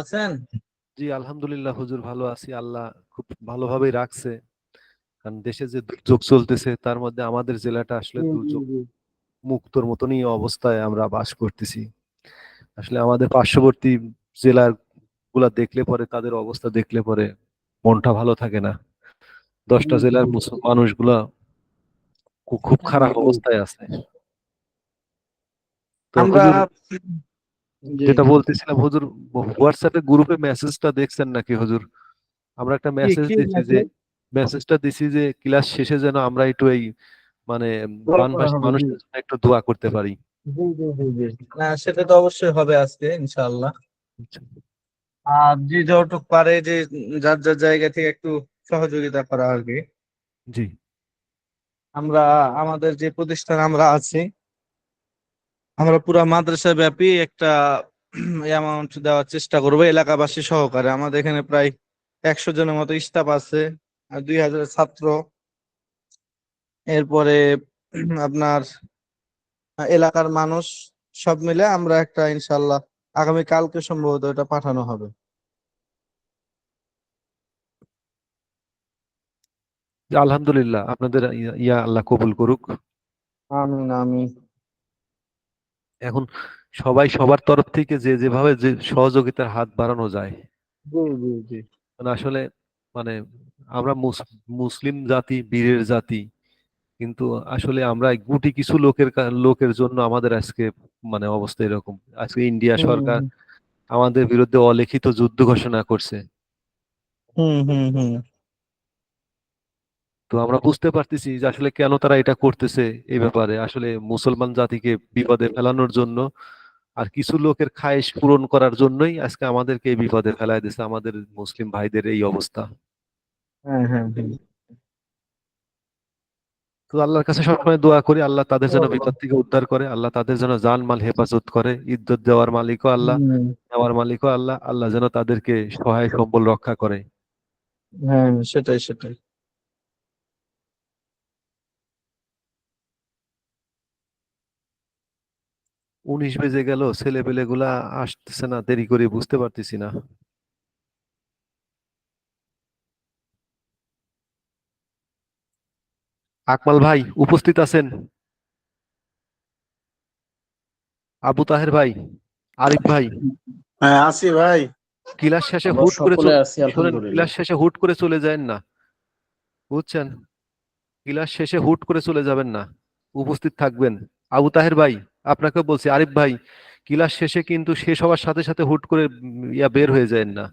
আছেন? জি, আলহামদুলিল্লাহ হুজুর, ভালো আছি। আল্লাহ খুব ভালোভাবেই রাখছে। কারণ দেশে যে দুর্যোগ চলতেছে তার মধ্যে আমাদের জেলাটা আসলে জি জি দুর্যোগ জি। মুক্তর মতনই অবস্থায় আমরা বাস করতেছি। আসলে আমাদের পার্শ্ববর্তী জেলার গুলা দেখলে পরে, তাদের অবস্থা দেখলে পরে মনটা ভালো থাকে না। জি 10টা জি জেলার মানুষগুলা খুব খারাপ জি। অবস্থায় আছে। তো আমরা হুজুর, জি। যেটা বলতেছিলাম হুজুর, হোয়াটসঅ্যাপে গ্রুপে মেসেজটা দেখছেন নাকি হুজুর? আমরা একটা কি মেসেজ কি দিছি যে, মেসেজ? ক্লাস শেষে যেন আমরা একটু এই মানে দোয়া করা বানভাসী হবে, জি। মানুষদের জন্য একটু দোয়া করতে পারি। জি জি জি জি। না, সেটা তো অবশ্যই হবে আজকে ইনশাআল্লাহ। আচ্ছা। আর যে যতটুক পারে যে যার যার জায়গা থেকে একটু সহযোগিতা করা আর কি। জি। আমরা আমাদের যে প্রতিষ্ঠান আমরা আছি, আমরা পুরা মাদ্রাসা ব্যাপী একটা অ্যামাউন্ট দেওয়ার চেষ্টা করবো এলাকাবাসী সহকারে। আমাদের এখানে প্রায় 100 জনের মতো স্টাফ আছে, আর 2000 ছাত্র। এরপরে আপনার এলাকার মানুষ, সব মিলে আমরা একটা ইনশাল্লাহ আগামী কালকে সম্ভবত এটা পাঠানো হবে। আলহামদুলিল্লাহ, আপনাদের ইয়া আল্লাহ কবুল করুক। আমিন আমিন। এখন সবাই সবার তরফ থেকে যে যেভাবে যে সহযোগিতার হাত বাড়ানো যায়। জি জি জি। মানে আসলে মানে আমরা মুসলিম জাতি, বীরের জাতি, কিন্তু আসলে আমরা এই গুটি কিছু লোকের জন্য আমাদের আজকে অবস্থা এরকম। আজকে ইন্ডিয়া হুম সরকার আমাদের বিরুদ্ধে অলিখিত যুদ্ধ ঘোষণা করছে। হুম হুম হুম। তো আমরা বুঝতে পারতেছি যে আসলে কেন তারা এটা করতেছে। এই ব্যাপারে আসলে মুসলমান জাতিকে বিপদে ফেলানোর জন্য আর কিছু লোকের খায়েশ পূরণ করার জন্যই আজকে আমাদেরকে এই বিপদে ফেলায় দিছে, আমাদের মুসলিম ভাইদের এই অবস্থা। হ্যাঁ হ্যাঁ হ্যাঁ। তো আল্লাহর কাছে সবসময় দোয়া করি, আল্লাহ তাদের যেন আল্লাহ। বিপদ থেকে উদ্ধার করে, আল্লাহ তাদের যেন জান মাল হেফাজত করে। ইজ্জত দেওয়ার মালিকও আল্লাহ, হুম। নেওয়ার মালিকও আল্লাহ। আল্লাহ যেন তাদেরকে সহায় সম্বল রক্ষা করে। হ্যাঁ, সেটাই সেটাই। 19 বেজে গেল, ছেলে পেলে গুলা আসতেছে না, দেরি করে বুঝতে পারতেছি না। আকমাল ভাই উপস্থিত আছেন? আবু তাহের ভাই, আরিফ ভাই? হ্যাঁ, আছি ভাই। ক্লাস শেষে আমরা হুট করে সকলে আছি শোনেন, আলহামদুলিল্লাহ। ক্লাস শেষে হুট করে চলে যায় না, বুঝছেন? ক্লাস শেষে হুট করে চলে যাবেন না, উপস্থিত থাকবেন। আবু তাহের ভাই, আপনাকে বলছি, আরিফ ভাই, ক্লাস শেষে কিন্তু শেষ হওয়ার সাথে সাথে হুট করে বের হয়ে যায় না।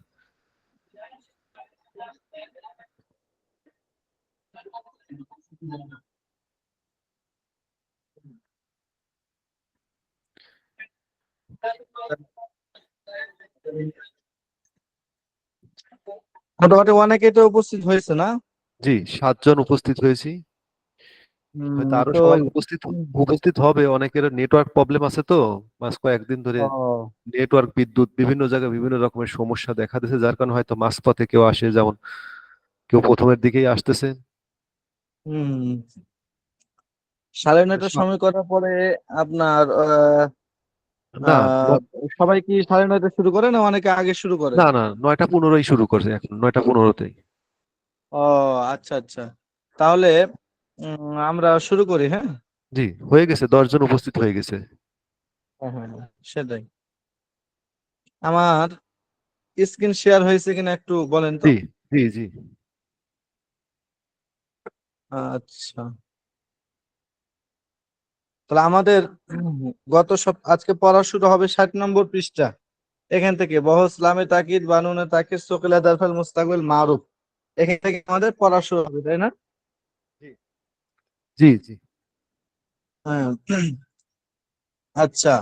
মোটামুটি অনেকেই তো উপস্থিত হয়েছে না? জি, 7 জন উপস্থিত হয়েছি। হয়তো আরো তো সবাই উপস্থিত উপস্থিত হবে। অনেকের নেটওয়ার্ক প্রবলেম আছে তো, মাস কয়েকদিন ধরে ও। নেটওয়ার্ক, বিদ্যুৎ বিভিন্ন জায়গায় বিভিন্ন রকমের সমস্যা দেখা দিয়েছে, যার কারণে হয়তো মাঝপথে কেউ আসে, যেমন কেউ প্রথমের দিকেই আসতেছে। হুম। 9:30টার সময় করার পরে আপনার না, আহ সবাই কি 9:30 শুরু করে না অনেকে আগে শুরু করে? না, না, 9টা 15ই শুরু করছে, এখন 9টা 15তেই। ও, আচ্ছা আচ্ছা। তাহলে আমরা শুরু করি, হ্যাঁ। জি, হয়ে গেছে, 10 জন উপস্থিত হয়ে গেছে। হ্যাঁ হ্যাঁ হ্যাঁ, সেটাই। আমার স্ক্রিন শেয়ার হয়েছে কিনা একটু বলেন তো। জি, জি, জি, আচ্ছা। তাহলে আমাদের আজকে পড়া শুরু হবে 60 নম্বর পৃষ্ঠা। এখান থেকে বহসলামে তাকিদ, বানুনে তাকিদ, সকিলা দারফাল মুস্তাকবিল মারুফ। এখান থেকে আমাদের পড়া শুরু হবে, তাই না? জি, জি, জি। হ্যাঁ। আচ্ছা।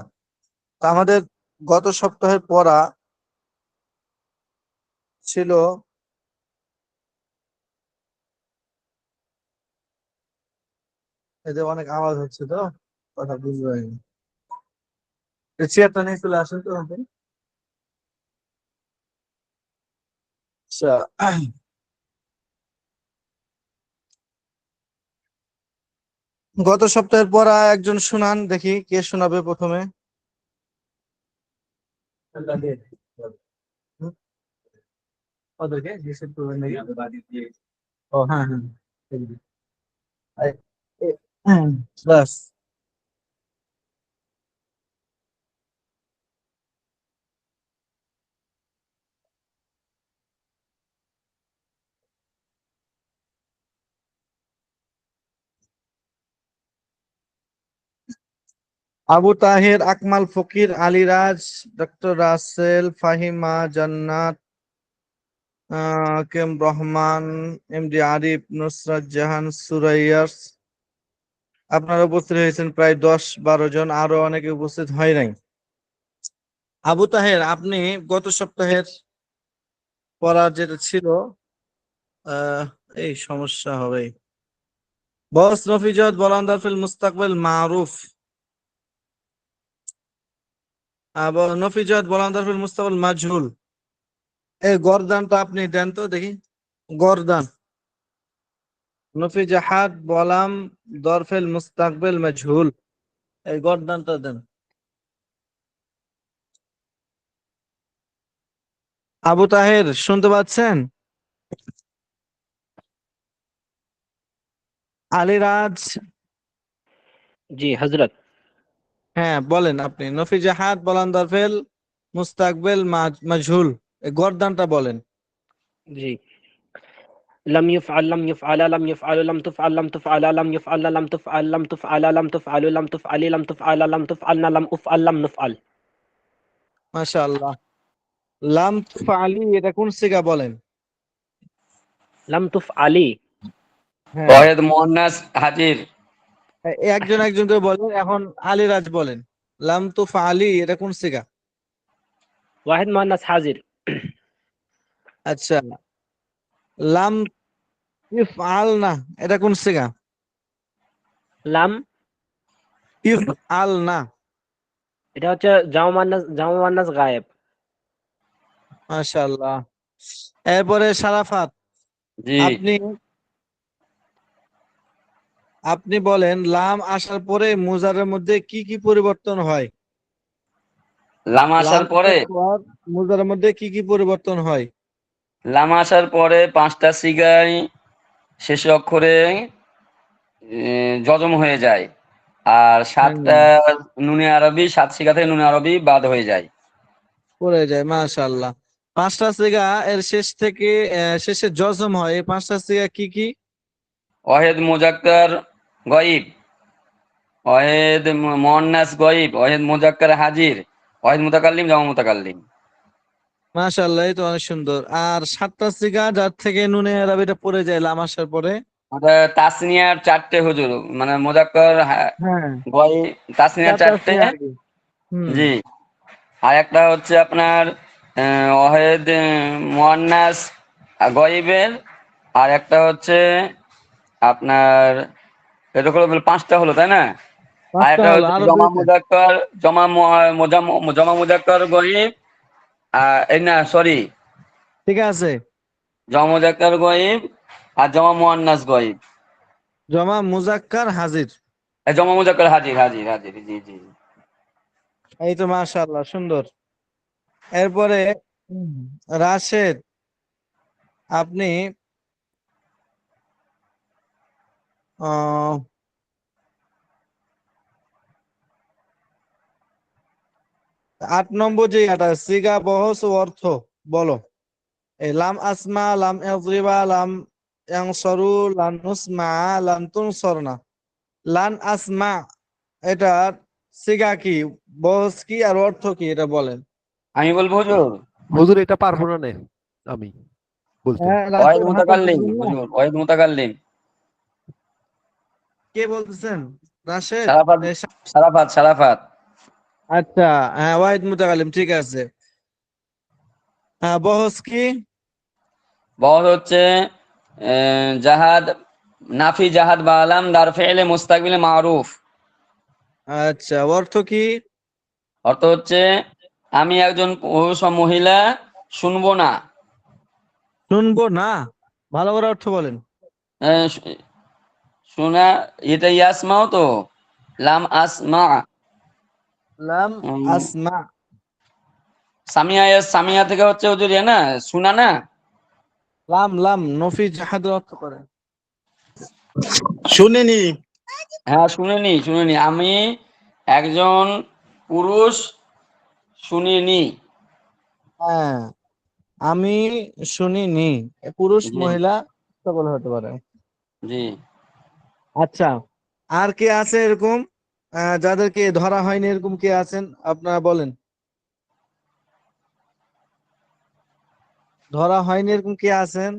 তা আমাদের গত সপ্তাহের পড়া ছিল, এই যে অনেক আওয়াজ হচ্ছে তো, কথা বুঝতে পারিনি। চেয়ারটা নিয়ে চলে আসেন তো আপনি। আচ্ছা। গত সপ্তাহের পড়া একজন শুনান, দেখি কে শোনাবে প্রথমে। ওদেরকে নিষেধ করবেন নাকি? ও হ্যাঁ হ্যাঁ এই- এই- বাস। আবু তাহের, আকমাল ফকির, আলিরাজ, ডক্টর রাসেল, ফাহিমা, জান্নাত, কেম রহমান, এমডি আরিফ, নুসরাত জাহান, সুরাইয়াস, আপনারা উপস্থিত হয়েছেন প্রায় 10-12 জন, আরো অনেকে উপস্থিত হয় নাই। আবু তাহের, আপনি গত সপ্তাহের পড়ার যেটা ছিল, আহ এই সমস্যা হবে। বস নফিজত বলান্দার ফিল মুস্তাকবিল মারুফ। নফিজত বলান্দার ফিল মুস্তাকবিল মাজহুল। এই গরদানটা আপনি দেন তো দেখি, গরদান। নফিজাহাত বলাম দরফেল মুস্তাকবিল মাজহুল, এই গরদানটা দেন। আবু তাহের শুনতে পাচ্ছেন? আলিরাজ, জি হজরত। হ্যাঁ বলেন আপনি। নফিজাহাত বলান দরফেল মুস্তাকবিল মাজহুল, এই গরদানটা বলেন। জি لم يفعل لم يفعل لم يفعل لم تفعل لم تفعل لم يفعل لم تفعل لم تفعل لم تفعل لم تفعلي لم تفعل لم تفعلنا لم أفعل لم نفعل। মাশাআল্লাহ। লাম তুফআলি এটা কোন সিগা বলেন? لم تفعلي হ্যাঁ, ওয়াহেদ মুয়ান্নাস হাজির। একজন একজন করে বলেন। এখন আলিরাজ বলেন, লাম তুফআলি এটা কোন সিগা? واحد مؤنث حاضر। আচ্ছা, লাম ইফআল না এটা কোন সিগা? লাম, ইফআল না। এটা হচ্ছে জামা মুয়ান্নাস গায়েব। মাশাআল্লাহ। এরপরে সারাফাত, জি, আপনি আপনি বলেন লাম আসার পরে মুজারের মধ্যে কি কি পরিবর্তন হয়? লাম লাম আসার পরে আসার পর মুজারের মধ্যে কি কি পরিবর্তন হয়? লাম আসার পরে 5টা সিগায় শেষে অক্ষরে জজম হয়ে যায়, আর হ্যাঁ, 7টা নুনে আরবি, 7 সিগা থেকে নুনে আরবি বাদ হয়ে যায়। পড়ে যায়। মাশাআল্লাহ। 5টা সিগা এর শেষ থেকে শেষে জজম হয়, এই 5টা সিগা কি কি? ওয়াহেদ মুজাক্কার গয়ব, ওয়াহেদ মুয়ান্নাস গয়ব, ওয়াহেদ মুজাক্কার হাজির, ওয়াহেদ মুতাকাল্লিম, জামা মুতাকাল্লিম। মাশাআল্লাহ, এই তো অনেক সুন্দর। আর 7টা সিগা যার থেকে নুনে আরবিটা পড়ে যায় লাম আসার পরে? ওটা তাসনিয়ার 4টে হুজুর, মানে মুজাক্কার হ্যাঁ, গয়ব, তাসনিয়ার 4টে। তাসনিয়া আরবি। হুম। জি, আর একটা হচ্ছে আপনার ওয়াহেদ মুয়ান্নাস গয়বের, আর একটা হচ্ছে আপনার, এটা করে বলে 5টা হলো তাই না? আর 5টা একটা হলো, হচ্ছে আরো জমা 2টা। মুজাক্কার, জমা মুজাক্কার গয়ব, এই না সরি, ঠিক আছে, জমা মুজাক্কার গয়ব আর জমা মুয়ান্নাস গয়ব। জমা মুজাক্কার হাজির। জমা মুজাক্কার হাজির, হাজির হাজির, জি জি। এই তো মাশাআল্লাহ, সুন্দর। এরপরে উম, রাশেদ, আপনি আহ 8 নম্বর যে এটা সিগা বহস ও অর্থ বলো। এই লাম আসমা, লাম ইয়াযরিবা, লাম ইয়ানসরু, লাম নুসমা, লাম তুনসরনা, লান আসমা, এটা সিগা কি, বহস কি, আর অর্থ কি এটা বলেন। আমি বলবো হুজুর, হুজুর এটা পারবো না নে আমি বলতে। হ্যাঁ, ওয়াহেদ রাশেদ হাসান মুতাকাল্লিম বলবেন না? হুজুর, ওয়াহেদ মুতাকাল্লিম। কে বলতেছেন? রাশেদ? সারাফাত, সারাফাত, সারাফাত। আচ্ছা, হ্যাঁ ওয়াহিদ মুতাকাল্লিম, ঠিক আছে। হ্যাঁ, বহস কি? বহর হচ্ছে জাহাদ, নাফি জাহাদ বা আলাম দার ফেলে মুস্তাকবিলে মারুফ। আচ্ছা, অর্থ কি? অর্থ হচ্ছে আমি একজন পুরুষ ও মহিলা শুনবো না। শুনবো না, ভালো করে অর্থ বলেন। আহ, শু- শোনা, এটা ইয়াসমাও তো, লাম আসমা। লাম উম, আসমা। সামিয়া, সামিয়া থেকে হচ্ছে হুজুর ইয়ে না, শোনা না। লাম লাম নফি জাহাদের অর্থ করে। শুনিনি। হ্যাঁ, শুনিনি, আমি একজন পুরুষ শুনিনি। হ্যাঁ, আমি শুনিনি। পুরুষ জি মহিলা সকল হতে পারে। জি। আচ্ছা, আর কে আছে এরকম যাদেরকে ধরা হয়নি, এরকম কে আছেন আপনারা বলেন। ধরা হয়নি এরকম কে আছেন?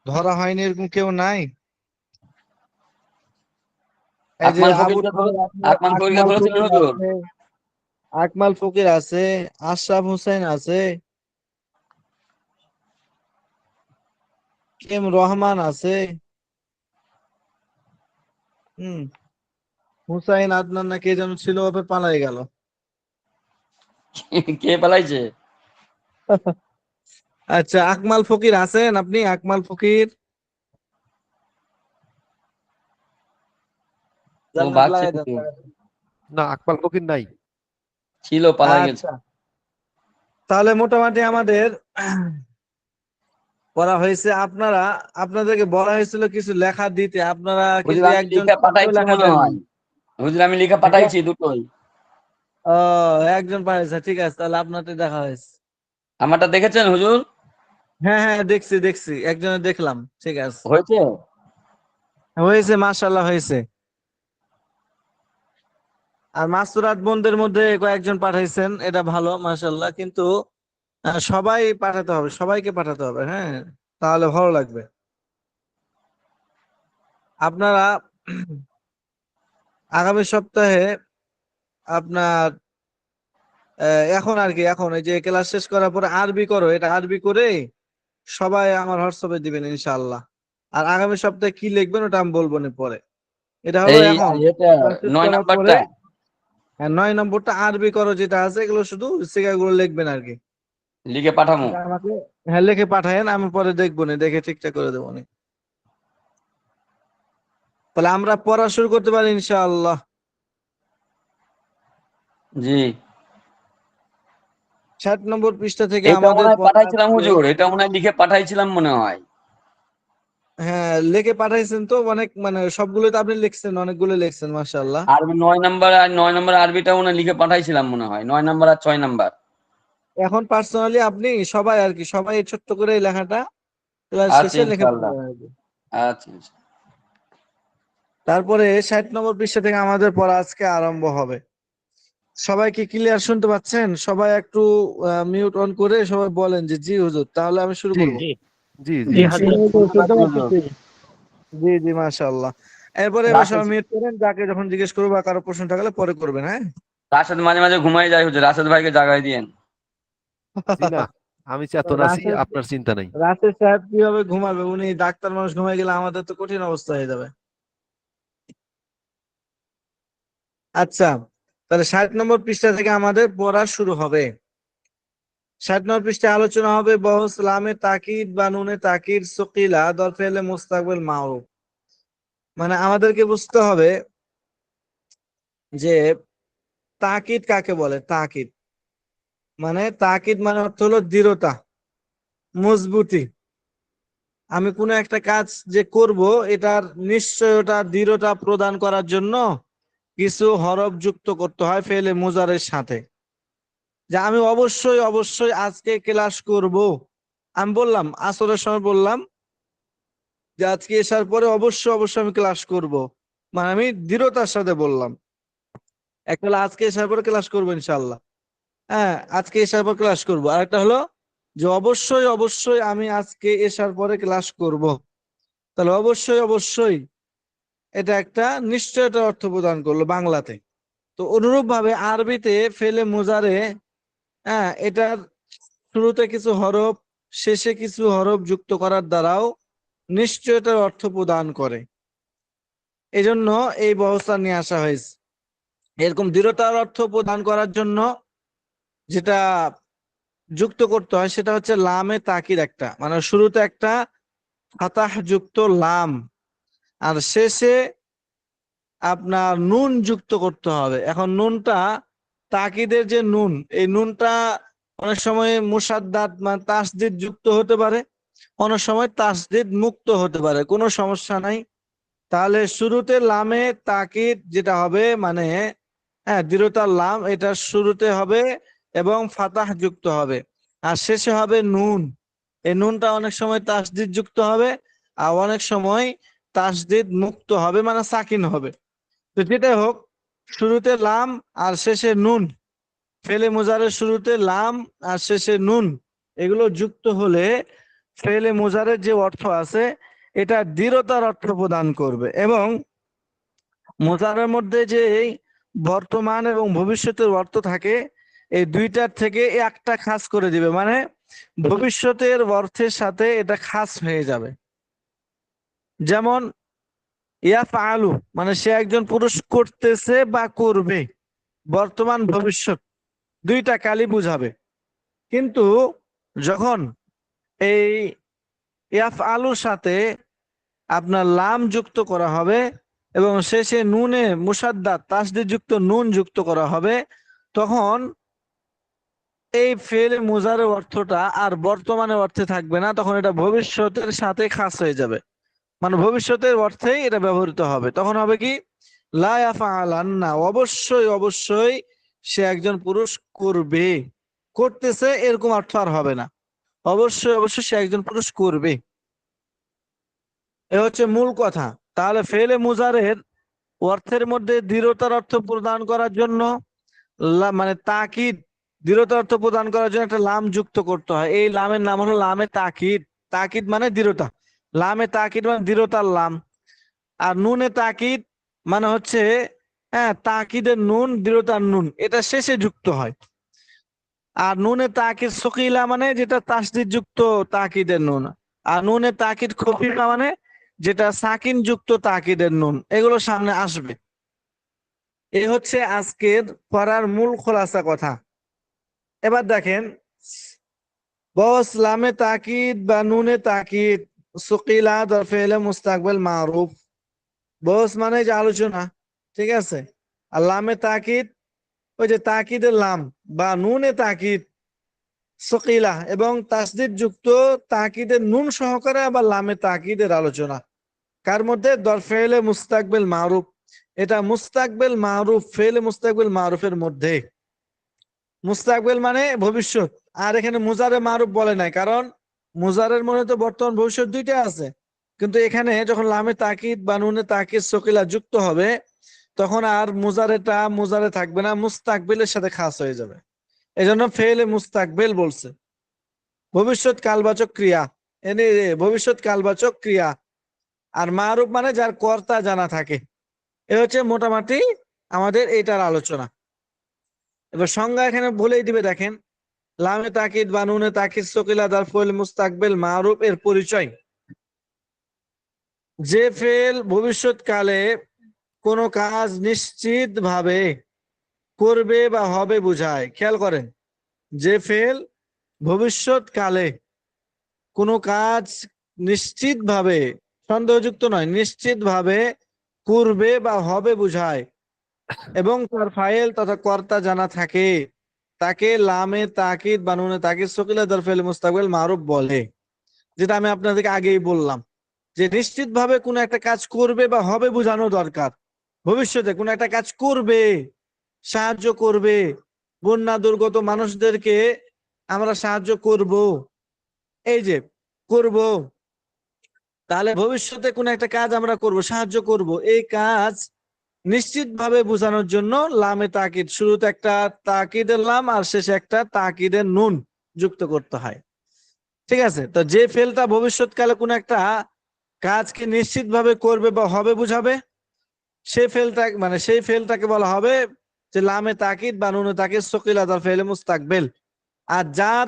ধরা হয়নি এরকম কেউ নাই? এই যে আকমাল আবু ফকিরকে তাহের আছে, আকমাল ফকিরকে আকমাল ধরেছিলেন ফকির হুজুর। আছে, আকমাল ফকির আছে, আশরাফ হোসেন আছে, এম রহমান আছে, হুম, হুসাইন আদনান না কে যেন ছিল, ওপর পালাই গেল। কে পালাইছে? আচ্ছা, আকমাল ফকির আছেন আপনি? আকমাল ফকির ও জান্নাত বাঘ লাগাই ছিল দেন, তো। লাগাই দেন। না, আকমাল ফকির নাই। ছিল, পালাই গেছে। আচ্ছা, তাহলে মোটামুটি আমাদের করা হয়েছে। আপনাদেরকে বলা হয়েছিল কিছু লেখা দিতে, আপনারা হুজুর কিন্তু আমি একজন লিখে কেউ পাঠাইছি লেখা মনে দেননি। হয়। হুজুর আমি লিখে হ্যাঁ, পাঠাইছি দুটোই। ও, একজন পাঠিয়েছে, ঠিক আছে, তাহলে আপনারটা দেখা হয়েছে। আমারটা দেখেছেন হুজুর? হ্যাঁ হ্যাঁ, দেখছি দেখছি, একজনের দেখলাম, ঠিক আছে, হয়েছে। হয়েছে, মাশাআল্লাহ হয়েছে। আর মাসুরাত বোনদের মধ্যে কয়েকজন পাঠাইছেন, এটা ভালো, মাশাআল্লাহ। কিন্তু সবাই পাঠাতে হবে, সবাইকে পাঠাতে হবে, হ্যাঁ, তাহলে ভালো লাগবে। আপনারা আগামী সপ্তাহে আপনার এখন আর কি, এখন এই যে ক্লাস শেষ করার পরে আরবি করো, এটা আরবি করে সবাই আমার হোয়াটসঅ্যাপে দিবেন ইনশাআল্লাহ। আর আগামী সপ্তাহে কি লিখবেন ওটা আমি বলবো না পরে। এটা হলো এই এখন এটা ক্লাস শেষ 9 করার পরে। নাম্বারটা। হ্যাঁ, 9 নম্বরটা আরবি করো যেটা আছে, এগুলো শুধু সিগাগুলো লিখবেন আর কি। লিখে পাঠামু। এটা আমাকে, হ্যাঁ, লিখে পাঠায়েন, আমি পরে দেখবো না, দেখে ঠিকঠাক করে দেবো না। তাহলে আমরা পড়া শুরু করতে পারি ইনশাআল্লাহ। জি। 60 নম্বর পৃষ্ঠা থেকে এটা আমাদের মনে হয় পড়া পাঠাইছিলাম আজকে। হুজুর, এটা মনে হয় লিখে পাঠাইছিলাম মনে হয়। হ্যাঁ, লিখে পাঠাইছেন তো অনেক, মানে সবগুলো তো আপনি লিখছেন, অনেকগুলো লিখছেন, মাশাআল্লাহ। আরবি 9 নাম্বার আর 9 নাম্বার আরবিটা মনে হয় লিখে পাঠাইছিলাম মনে হয়, 9 নাম্বার আর 6 নাম্বার। এখন পার্সোনালি আপনি সবাই আর কি, সবাই ছোট্ট করে এই লেখাটা ক্লাস আচ্ছা শেষে লিখে ইনশাআল্লাহ। পাঠাবেন আর কি। আচ্ছা আচ্ছা। তারপরে 60 নম্বর পৃষ্ঠা থেকে আমাদের পড়া আজকে আরম্ভ হবে। সবাই কি ক্লিয়ার শুনতে পাচ্ছেন? সবাই একটু মিউট অন করে সবাই বলেন যে জি হুজুর, তাহলে আমি শুরু জি করব। জি জি জি জি জি হাজরত। হুজুর, শুনতে হুজুর। পাচ্ছি। জি জি, মাশাআল্লাহ। এরপরে এবার রাশেদ সবাই মিউট করেন, যাকে যখন জিজ্ঞেস করবো বা কারো প্রশ্ন থাকলে পরে করবেন, হ্যাঁ। রাশেদ মাঝে মাঝে ঘুমাই যায় হুজুর, রাশেদ ভাইকে জাগাই দিয়েন। জি না, আমি চেতন আছি, রাশেদ, আপনার চিন্তা নাই। রাশেদ সাহেব কিভাবে ঘুমাবে? উনি ডাক্তার মানুষ, ঘুমাই গেলে আমাদের তো কঠিন অবস্থা হয়ে যাবে। আচ্ছা, তাহলে 60 নম্বর পৃষ্ঠা থেকে আমাদের পড়া শুরু হবে। 60 নম্বর পৃষ্ঠায় আলোচনা হবে বহস লামে তাকিদ বা নুনে তাকিদ সুকিলা দর ফেলে মুস্তাকবিল মারুফ। মানে আমাদেরকে বুঝতে হবে যে তাকিদ কাকে বলে। তাকিদ মানে অর্থ হলো দৃঢ়তা, মজবুতি। আমি কোনো একটা কাজ যে করব, এটার নিশ্চয়তা, দৃঢ়তা প্রদান করার জন্য কিছু হরফ যুক্ত করতে হয় ফেলে মুজারের সাথে। যে আমি অবশ্যই অবশ্যই আজকে ক্লাস করব। আমি বললাম আসরের সময়, বললাম যে আজকে এসার পরে অবশ্যই অবশ্যই আমি ক্লাস করব, মানে আমি দৃঢ়তার সাথে বললাম। একটা হলো আজকে এসার পরে ক্লাস করবো ইনশাল্লাহ, হ্যাঁ, আজকে এসার পর ক্লাস করব। আর একটা হলো যে অবশ্যই অবশ্যই আমি আজকে এসার পরে ক্লাস করব। তাহলে অবশ্যই অবশ্যই এটা একটা নিশ্চয়তার অর্থ প্রদান করলো বাংলাতে। তো অনুরূপ ভাবে আরবিতে ফেলে মুজারে, হ্যাঁ, এটার শুরুতে কিছু হরফ, শেষে কিছু হরফ যুক্ত করার দ্বারাও নিশ্চয়তার অর্থ প্রদান করে। এজন্য এই ব্যবস্থা নিয়ে আসা হয়েছে। এরকম দৃঢ়তার অর্থ প্রদান করার জন্য যেটা যুক্ত করতে হয় সেটা হচ্ছে লামে তাকিদ, একটা মানে শুরুতে একটা ফাতাহ যুক্ত লাম, আর শেষে আপনার নুন যুক্ত করতে হবে। এখন নুনটা তাকিদের যে নুন, এই নুনটা অনেক সময় মুসাদ্দাদ মানে তাসদিদ যুক্ত হতে পারে, অনেক সময় তাসদিদ মুক্ত হতে পারে, কোনো সমস্যা নাই। তাহলে শুরুতে লামে তাকিদ যেটা হবে মানে হ্যাঁ দৃঢ়তার লাম, এটা শুরুতে হবে এবং ফাতাহ যুক্ত হবে, আর শেষে হবে নুন। এই নুনটা অনেক সময় তাসদিদ যুক্ত হবে, আর অনেক সময় তাসদিদ মুক্ত হবে মানে সাকিন হবে। তো যেটাই হোক, শুরুতে লাম আর শেষে নুন, ফেলে মুজারের শুরুতে লাম আর শেষে নুন, এগুলো যুক্ত হলে ফেলে মুজারের যে অর্থ আছে এটা দৃঢ়তার অর্থ প্রদান করবে, এবং মুজারের মধ্যে যে এই বর্তমান এবং ভবিষ্যতের অর্থ থাকে এই দুইটার থেকে একটা খাস করে দিবে, মানে ভবিষ্যতের অর্থের সাথে এটা খাস হয়ে যাবে। যেমন ইয়াফআলু মানে সে একজন পুরুষ করতেছে বা করবে, বর্তমান ভবিষ্যৎ দুইটা কালই বুঝাবে। কিন্তু যখন এই ইয়াফআলুর সাথে আপনার লাম যুক্ত করা হবে এবং শেষে নুনে মুসাদ্দাদ তাসদিদ যুক্ত নুন যুক্ত করা হবে, তখন এই ফেল মুজারের অর্থটা আর বর্তমানের অর্থে থাকবে না, তখন এটা ভবিষ্যতের সাথে খাস হয়ে যাবে, মানে ভবিষ্যতের অর্থেই এটা ব্যবহৃত হবে। তখন হবে কি লা ইয়াফআলান্না, অবশ্যই অবশ্যই সে একজন পুরুষ করবে, করতেছে এরকম অর্থ আর হবে না, অবশ্যই অবশ্যই সে একজন পুরুষ করবে। এ হচ্ছে মূল কথা। তাহলে ফেলে মুজারের অর্থের মধ্যে দৃঢ়তার অর্থ প্রদান করার জন্য মানে তাকিদ, দৃঢ়তার অর্থ প্রদান করার জন্য একটা লাম যুক্ত করতে হয়। এই লামের নাম হলো লামে তাকিদ। তাকিদ মানে দৃঢ়তা, লামে তাকিদ মানে দৃঢ়তার লাম। আর নুনে তাকিদ মানে হচ্ছে হ্যাঁ তাকিদের নুন, দৃঢ়তার নুন, এটা শেষে যুক্ত হয়। আর নুনে তাকিদ সকিলা মানে যেটা তাসদিদ যুক্ত তাকিদের নুন। আর নুনে তাকিদ খফিফা মানে যেটা সাকিন যুক্ত তাকিদের নুন। এগুলো সামনে আসবে। এ হচ্ছে আজকের পড়ার মূল খোলাসা কথা। এবার দেখেন, বস লামে তাকিদ বা নুনে তাকিদ সকিলা আর ফেলে মুস্তাকবিল মারুফ। বস মানে যে আলোচনা, ঠিক আছে। আর লামে তাকিদ ওই যে তাকিদের লাম বা নুনে তাকিদ সকিলা এবং তাসদিদ যুক্ত তাকিদের নুন সহকারে আবার লামে তাকিদের আলোচনা। কার মধ্যে? ফেলে মুস্তাকবিল মারুফ। এটা মুস্তাকবিল মারুফ, ফেলে মুস্তাকবিল মারুফের মধ্যে। মুস্তাকবিল মানে ভবিষ্যৎ, আর এখানে মুজারে মারুফ বলে নাই, কারণ মুজারের মনে তো বর্তমান ভবিষ্যৎ দুইটা আছে, কিন্তু এখানে যখন লামে তাকিদ বা নুনে তাকিদ সকিলা যুক্ত হবে তখন আর মুজারেটা মুজারে থাকবে না, মুস্তাকবিলের সাথে খাস হয়ে যাবে। এজন্য ফেলে মুস্তাকবিল বলছে। ভবিষ্যৎ কালবাচক ক্রিয়া, এনে ভবিষ্যৎ কালবাচক ক্রিয়া। আর মারুফ মানে যার কর্তা জানা থাকে। এ হচ্ছে মোটামুটি আমাদের এইটার আলোচনা। এবার সংজ্ঞা এখানে বলেই দিবে, দেখেন লামে তাকিদ বা নুনে তাকিদ সকিলা দার ফেল মুস্তাকবিল মারুফ এর পরিচয়। যে ফেল ভবিষ্যৎকালে কোনো কাজ নিশ্চিত ভাবে করবে বা হবে বুঝায়। খেয়াল করেন, যে ফেল ভবিষ্যৎকালে কোনো কাজ নিশ্চিত ভাবে, সন্দেহযুক্ত নয়, নিশ্চিত ভাবে করবে বা হবে বুঝায় এবং তার ফাইল তথা কর্তা জানা থাকে, তাকে লামে তাকিদ বা নুনে তাকিদ সকিলা দার ফেল মুস্তাকবিল মারুফ বলে। যেটা আমি আপনাদেরকে আগেই বললাম যে নিশ্চিত ভাবে কোনো একটা কাজ করবে বা হবে বোঝানো দরকার। ভবিষ্যতে কোনো একটা কাজ করবে, সাহায্য করবে, বন্যা দুর্গত মানুষদেরকে আমরা সাহায্য করব, এই যে করব, তাহলে ভবিষ্যতে কোনো একটা কাজ আমরা করব, সাহায্য করব, এই কাজ নিশ্চিত ভাবে বোঝানোর জন্য লামে তাকিদ, শুরুতে একটা তাকিদের লাম আর শেষে একটা তাকিদের নুন যুক্ত করতে হয়। ঠিক আছে, তো যে ফেলটা ভবিষ্যৎকালে কোন একটা কাজকে নিশ্চিত ভাবে করবে বা হবে বুঝাবে, সেই ফেলটা মানে সেই ফেলটাকে বলা হবে যে লামে তাকিদ বা নুনে তাকিদ সকিলা তার ফেলে মুস্তাকবিল। আর যার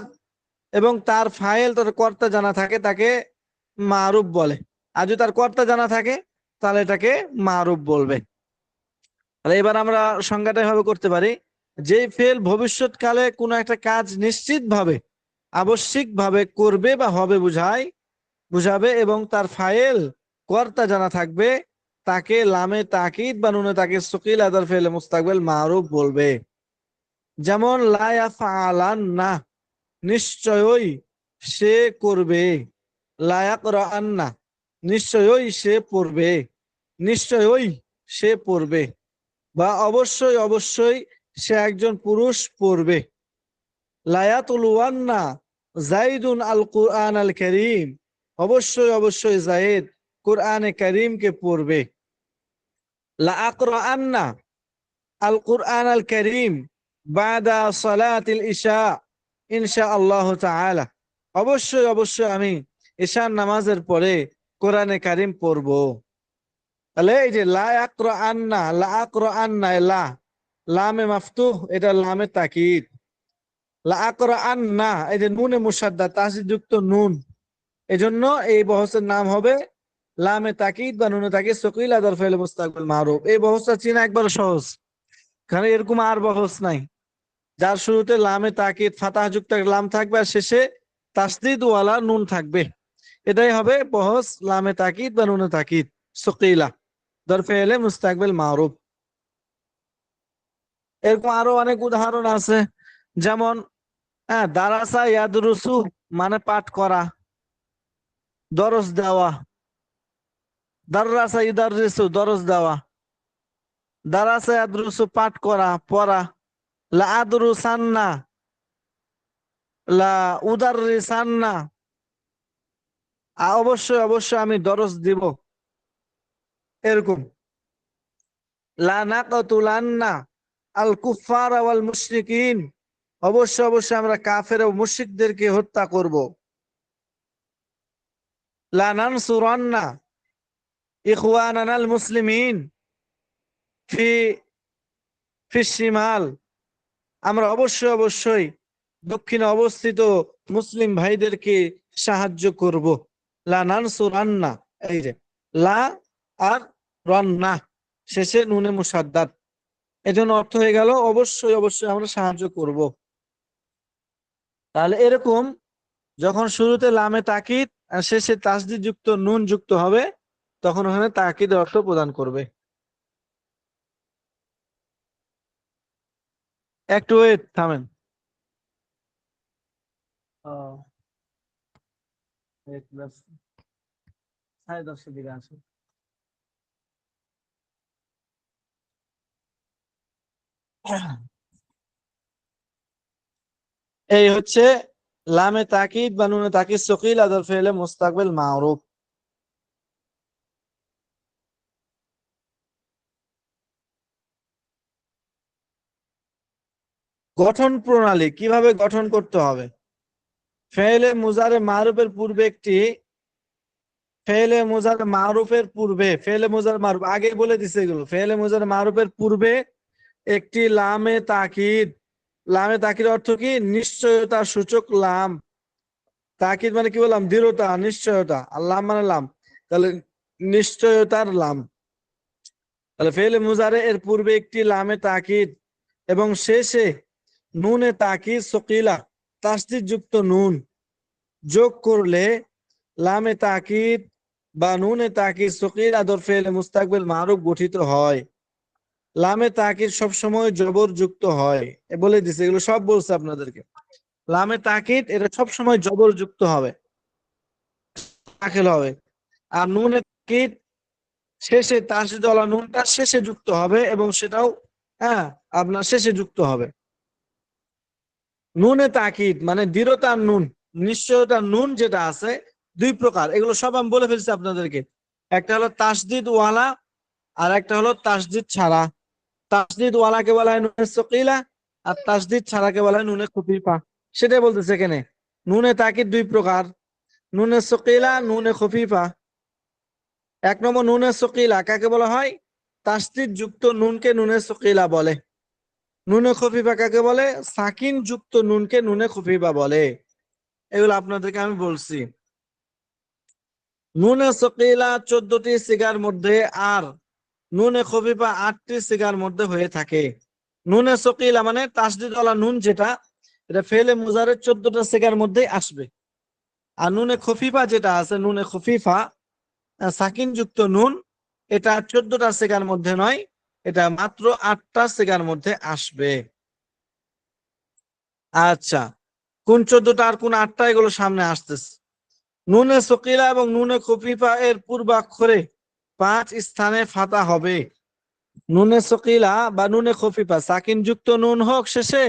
এবং তার ফাইল তার কর্তা জানা থাকে তাকে মারুফ বলে। আর যদি তার কর্তা জানা থাকে তাহলে এটাকে মারুফ বলবে। তাহলে এবার আমরা সংজ্ঞাটা এভাবে করতে পারি, যে ফেল ভবিষ্যৎকালে কোনো একটা কাজ নিশ্চিত ভাবে আবশ্যিক ভাবে করবে বা হবে বুঝাবে এবং তার ফাইল কর্তা জানা থাকবে, তাকে লামে তাকিদ বা নুনে তাকিদ সকিল আদার ফেলে মুস্তাকবিল মারুফ বলবে। যেমন লা ইয়াফআলান্না, নিশ্চয়ই সে করবে। লা ইয়াকরাআন্না, নিশ্চয়ই সে পড়বে। নিশ্চয়ই সে পড়বে, বা অবশ্যই অবশ্যই সে একজন পুরুষ পড়বে। লা ইয়াতলুওয়ান্না যাইদুন আল কুরআন আল কারীম, অবশ্যই অবশ্যই যায়েদ কুরআনে কারীমকে পড়বে। লা আকরাআন্না আল কুরআন আল কারীম বাদা সালাতিল ইশা ইনশাআল্লাহ তাআলা, অবশ্যই অবশ্যই আমি ঈশার নামাজের পরে কোরআনে কারীম পড়ব। তাহলে এই যে লা আকরাআন্না, লা আকরাআন্না, লা লামে মাফতুহ, এটা লামে তাকিদ। লা আকরাআন্না, এই যে নুনে মুশাদ্দাদ তাসদীদ যুক্ত নুন, এজন্য এই বহসের নাম হবে লামে তাকিদ বা নুনে তাকিদ সকিল আদার ফেলে মুস্তাকবিল মারুফ। এই বহসটা চেনা একবার সহজ, কারণ এরকম আর বহস নাই যার শুরুতে লামে তাকিদ ফাতাহ যুক্ত লাম থাকবে আর শেষে তাসদীদ ওয়ালা নুন থাকবে। এটাই হবে বহস লামে তাকিদ বা নুনে তাকিদ সকিলা দর ফেলে মুস্তাকবিল মারুফ। এরকম আরো অনেক উদাহরণ আছে, যেমন দারাসা ইয়াদরুসু মানে পাঠ করা, দরস দেওয়া। দারাসা ইউদাররিসু দরস দেওয়া, দারাসা ইয়াদরুসু পাঠ করা পড়া। লা আদরুসান্না, লা উদাররিসান্না, অবশ্যই অবশ্যই আমি দরস দিব। এরকম লা নাকতুলান্না আল কুফারা ওয়াল মুশরিকিন, অবশ্যই অবশ্যই আমরা কাফের ও মুশরিকদেরকে হত্যা করব। লা নানসুরান্না ইখওয়ানানাল মুসলিমিন ফি শিমাল, আমরা অবশ্যই অবশ্যই দক্ষিণে অবস্থিত মুসলিম ভাইদেরকে সাহায্য করব। লা নানসুরান্না, এই যে লা আর রান্না শেষে নুনে মুশাদ্দাদ, এজন্য অর্থ হয়ে গেল অবশ্যই অবশ্যই আমরা সাহায্য করব। তাহলে এরকম যখন শুরুতে লামে তাকিদ আর শেষে তাসদীদ যুক্ত নুন যুক্ত হবে, তখন ওখানে তাকিদ অর্থ প্রদান করবে। একটু ওয়েট, থামেন। সাড়ে 10টার দিকে আসুন। এই হচ্ছে লামে তাকিদ বা নুনে তাকিদ সকিল আদার ফেলে মুস্তাকবিল মারুফ। গঠন প্রণালী কিভাবে গঠন করতে হবে। ফেলে মুজারে মারুফের পূর্বে একটি ফেলে মুজারে মারুফের পূর্বে, ফেলে মুজারে মারুফ আগে বলে দিছে এগুলো, ফেলে মুজারে মারুফের পূর্বে একটি লামে তাকিদ। লামে তাকিদ অর্থ কি? নিশ্চয়তা সূচক লাম। তাকিদ মানে কি বললাম? দৃঢ়তা, নিশ্চয়তা। আর লাম মানে লাম, তাহলে নিশ্চয়তার লাম। তাহলে ফেলে মুজারে এর পূর্বে একটি লামে তাকিদ এবং শেষে নুনে তাকিদ সকিলা তাসদীদ যুক্ত নুন যোগ করলে লামে তাকিদ বা নুনে তাকিদ সকিলা দর ফেলে মুস্তাকবিল মারুফ গঠিত হয়। লামে তাকিদ সবসময় জবর যুক্ত হয়, বলে দিছে এগুলো সব বলছে আপনাদেরকে। লামে তাকিদ এটা সবসময় জবর যুক্ত হবে, দাখিল হবে। আর নুনে তাকিদ শেষে তাসদীদ ওয়ালা নুনটা শেষে যুক্ত হবে এবং সেটাও আপনার শেষে যুক্ত হবে। নুনে তাকিদ মানে দৃঢ়তার নুন, নিশ্চয়তার নুন যেটা আছে দুই প্রকার, এগুলো সব আমি বলে ফেলছি আপনাদেরকে। একটা হলো তাসদীদ ওয়ালা আর একটা হলো তাসদীদ ছাড়া। তাসদীদ ওয়ালাকে বলা হয় নুনে সকিলা আর তাসদীদ ছাড়াকে বলা হয় নুনে খফিফা। সেটাই বলতেছে এখানে। নুনে তাকিদ দুই প্রকার, নুনে সকিলা, নুনে খফিফা। এক নম্বর নুনে সকিলা কাকে বলা হয়? তাসদীদ যুক্ত নুনকে নুনে সকিলা বলে। নুনে খফিফা কাকে বলে? সাকিন যুক্ত নুনকে নুনে খফিফা বলে। এগুলো আপনাদেরকে আমি বলছি। নুনে সকিলা 14টি সিগার মধ্যে আর নুনে খফিফা 8টি সিগার মধ্যে হয়ে থাকে। নুনে সকিলা মানে তাসদীদ ওয়ালা নুন যেটা, এটা ফেলে মুজারের 14টা সিগার মধ্যেই আসবে। আর নুনে খফিফা যেটা আছে, নুনে খফিফা সাকিন যুক্ত নুন, এটা 14টা সিগার মধ্যে নয়, এটা মাত্র 8টা সিগার মধ্যে আসবে। আচ্ছা, কোন 14টা আর কোন 8টা, এগুলো সামনে আসতেছে। নুনে সকিলা এবং নুনে খফিফা এর পূর্বাক্ষরে 5 স্থানে ফাতা হবে। নুনে সকিলা বা নুনে খফিফা সাকিন যুক্ত নুন হোক শেষে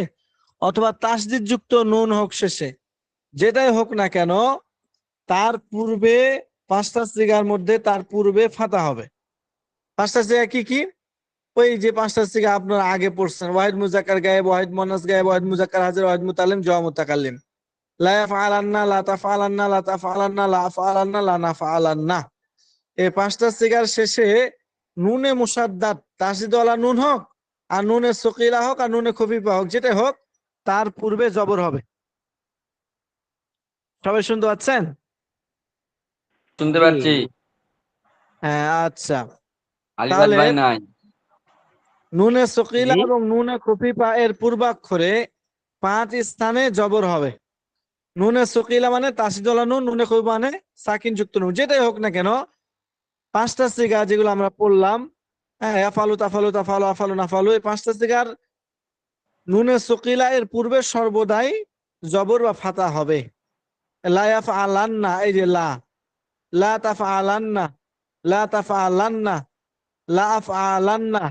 অথবা তাসদিদ যুক্ত নুন হোক শেষে, যেটাই হোক না কেন তার পূর্বে 5টা সিগার মধ্যে তার পূর্বে ফাতা হবে। 5টা সিগা কি কি? ওই যে 5টা সিগা আপনারা আগে পড়ছেন, ওয়াহিদ মুজাক্কার গায়েব, ওয়াহিদ মুন্নাস গায়েব, ওয়াহিদ মুজাক্কার হাজির, ওয়াহিদ মুতাল্লিম, জওয়া মুতাকাল্লিম। লা ইয়াফআলান্না, লা তাফআলান্না, লা তাফআলান্না, লা আফআলান্না, লা নাফআলান্না। এই 5টা সিগার শেষে নুনে মুসাদ্দাদ তাসদিদওয়ালা নুন হোক আর নুনে সকিলা হোক আর নুনে খফিফা হোক, যেটাই হোক তার পূর্বে জবর হবে। সবাই শুনতে পাচ্ছেন? শুনতে জি। পাচ্ছি। হ্যাঁ, আচ্ছা। আলিফ তাহলে ভাই নাই। নুনে সকিলা জি। এবং নুনে খফিফা এর পূর্বাক্ষরে 5 স্থানে জবর হবে। নুনে সকিলা মানে তাসদিদওয়ালা নুন, নুনে খফিফা মানে সাকিন যুক্ত নুন, যেটাই হোক না কেন 5টা সিগা যেগুলো আমরা পড়লাম, হ্যাঁ, আফালু তাফালু তাফালু আফালু নাফালু, এই 5টা সিগার নুনে সকিলা এর পূর্বে সর্বদাই জবর বা ফাতা হবে। লা ইয়াফআলান্না, এই যে লা, লা তাফআলান্না, লা তাফআলান্না, লা আফআলান্না,